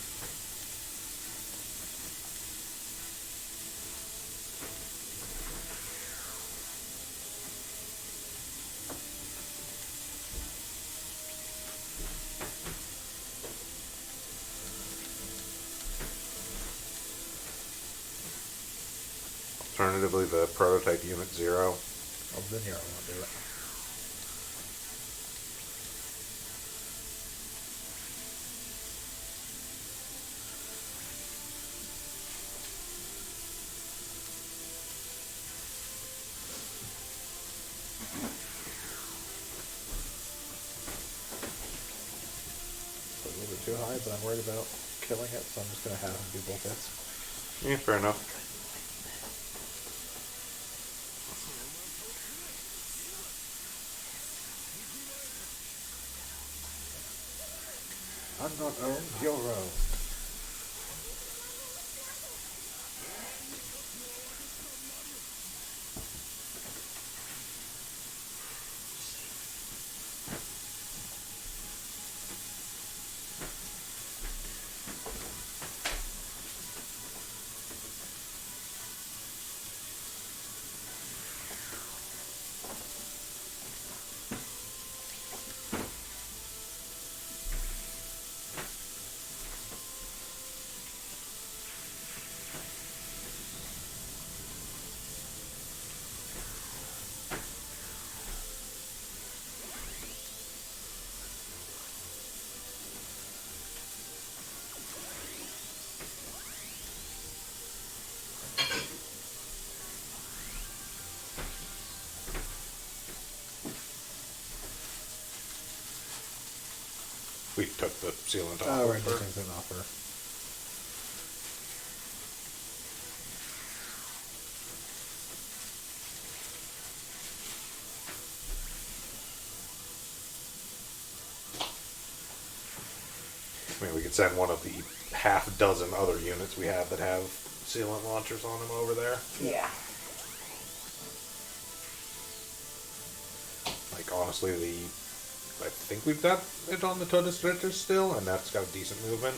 Alternatively, the prototype Unit 0. Oh, then here I want to do it. It's a little bit too high, but I'm worried about killing it, so I'm just going to have him do both hits. Yeah, fair enough. I'm not own your own. We took the sealant off. Oh, right, her. the thing's an offer. I mean, we could send one of the half dozen other units we have that have sealant launchers on them over there. Yeah. Like, honestly, I think we've got it on the Todesritter still, and that's got decent movement.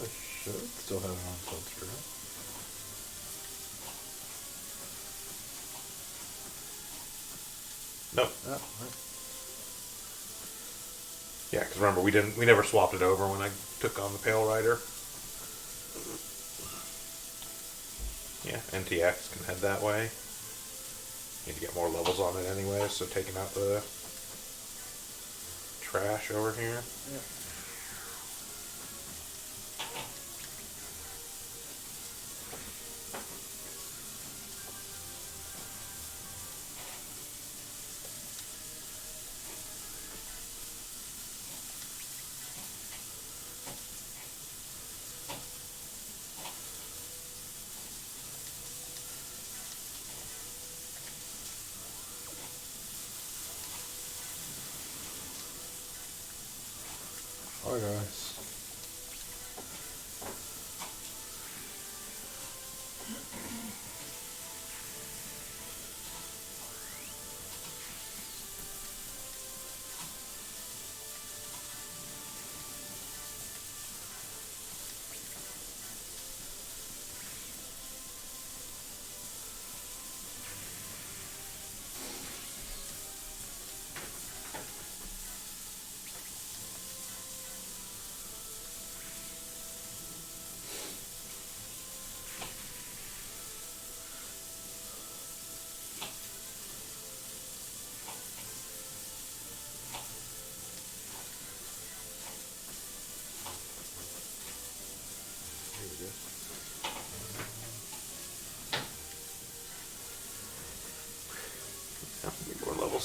I should still have it on until true. No. Oh, right. Yeah, because remember, we never swapped it over when I took on the Pale Rider. Yeah, NTX can head that way. Need to get more levels on it anyway, so taking out the trash over here. Yeah. Hi guys.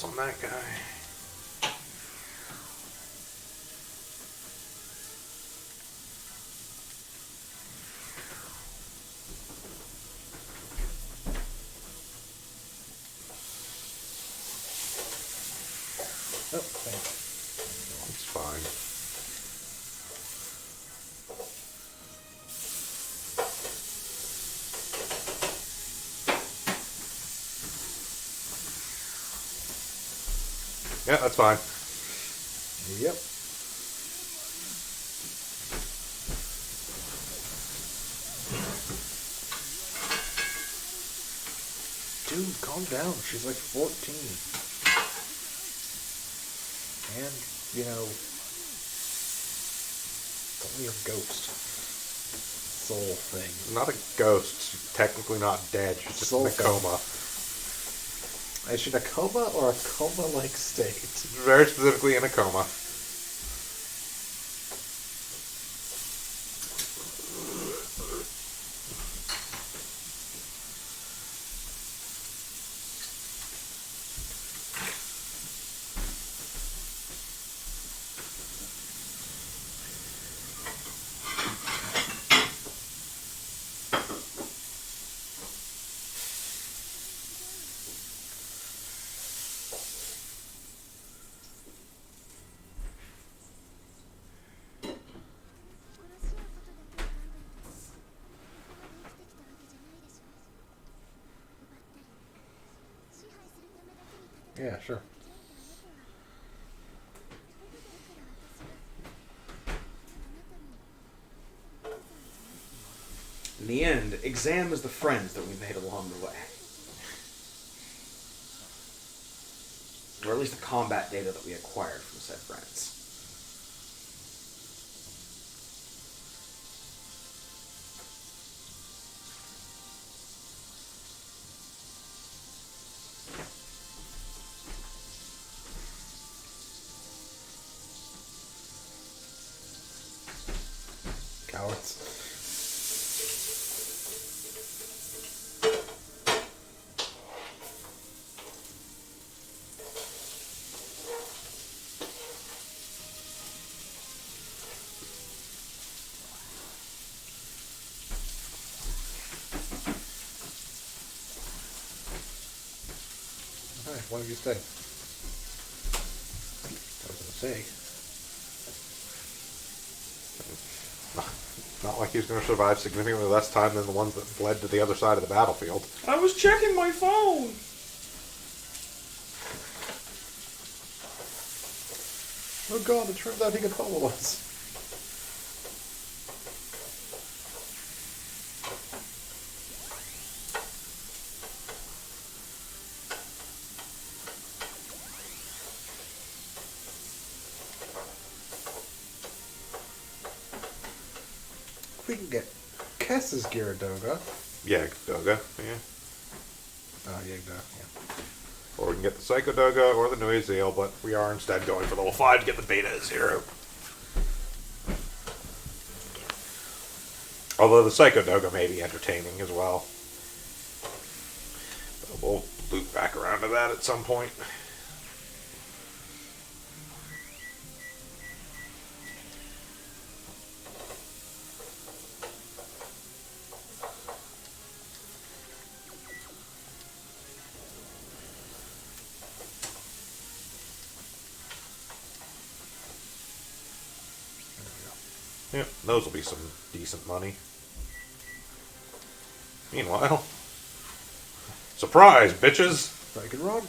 else on that guy. Oh, thanks. It's fine. Yeah, that's fine. Yep. Dude, calm down. She's like 14. And, you know, it's only a ghost. Soul thing. Not a ghost. She's technically not dead. She's just Soul in a coma. Is she in a coma or a coma-like state? Very specifically in a coma. Yeah, sure. In the end, Exam is the friends that we made along the way. Or at least the combat data that we acquired from said friends. Cowards. Alright, one of you stay. I was gonna say. Not like he's going to survive significantly less time than the ones that fled to the other side of the battlefield. I was checking my phone! Oh god, it turns out he could follow us. We can get Kess's Gyaradoga. Yeah, Doga. Yeah. Oh, Yagda, yeah. Or we can get the Psycho Doga or the Noiseel, but we are instead going for level 5 to get the Beta 0. Although the Psycho Doga may be entertaining as well. But we'll loop back around to that at some point. Yep, those will be some decent money. Meanwhile, surprise, bitches! Break and run.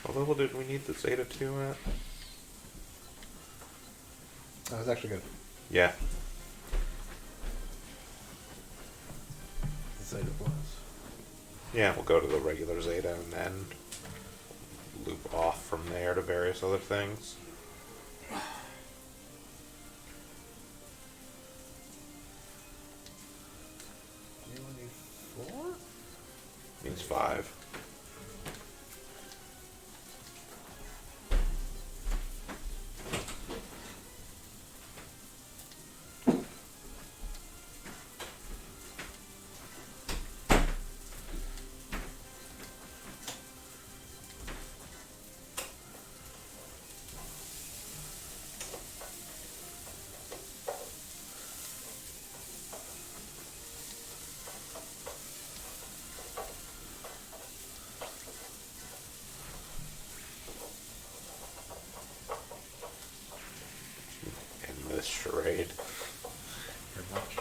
What level did we need the Zeta 2 at? That was actually good. Yeah. Yeah, we'll go to the regular Zeta and then loop off from there to various other things. Anyone need 4? Means 5. In this charade. Very much.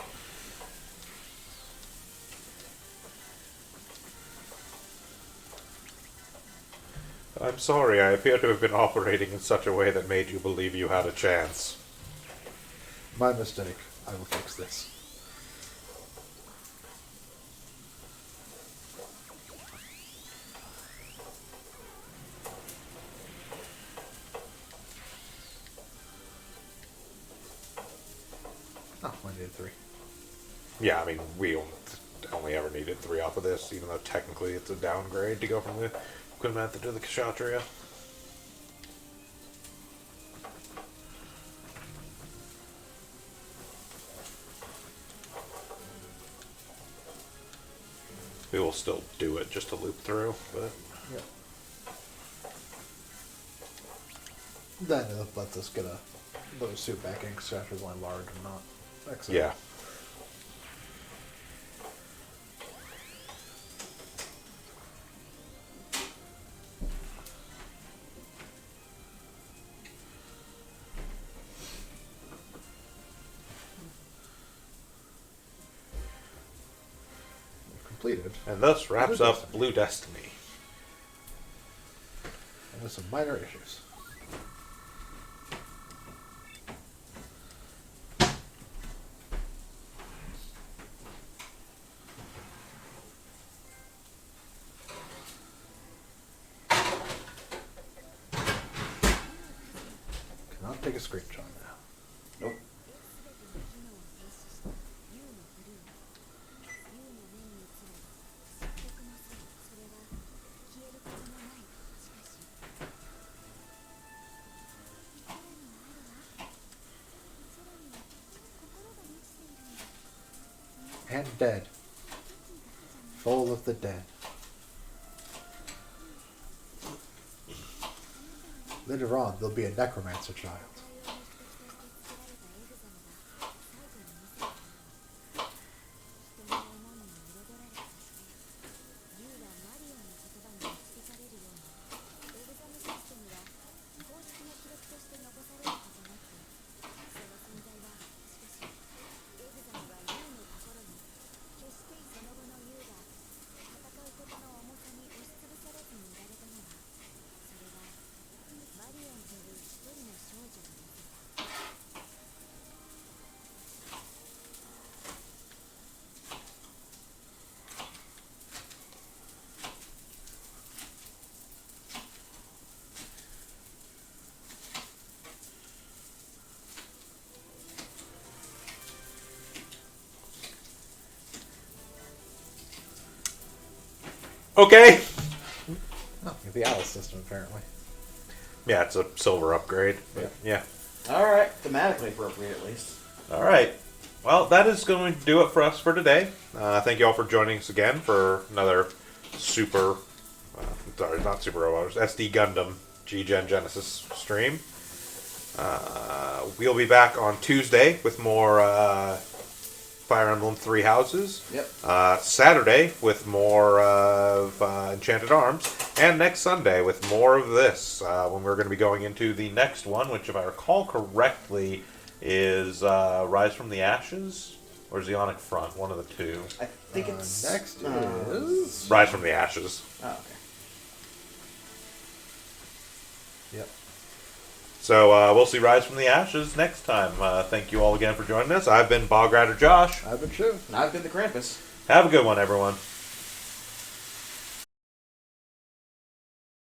I'm sorry, I appear to have been operating in such a way that made you believe you had a chance. My mistake. I will fix this. Oh, I needed 3. Yeah, I mean, we only ever needed 3 off of this, even though technically it's a downgrade to go from the Quinmantha to the Kshatriya. We will still do it just to loop through, but Yeah. Then it lets us get a little suit back in because Sasha's only large and not XL. yeah. Completed. And thus wraps Blue up Destiny. Blue Destiny. And with some minor issues. Cannot take a screenshot now. Nope. And dead. Full of the dead. Later on, there'll be a necromancer child. Okay! Oh, the Alice system, apparently. Yeah, it's a silver upgrade, but yeah. Alright, thematically appropriate at least. Alright. Well, that is going to do it for us for today. Thank you all for joining us again for another Super... sorry, not Super Robots. SD Gundam G Gen Genesis stream. We'll be back on Tuesday with more Fire Emblem Three Houses. Yep. Saturday with more of Enchanted Arms. And next Sunday with more of this. When we're going to be going into the next one, which if I recall correctly is Rise from the Ashes or Zeonic Front. One of the two. I think it's... Next is... Rise from the Ashes. Oh, okay. Yep. So we'll see Rise from the Ashes next time. Thank you all again for joining us. I've been Bog Rider Josh. I've been Shiv. And I've been the Krampus. Have a good one, everyone.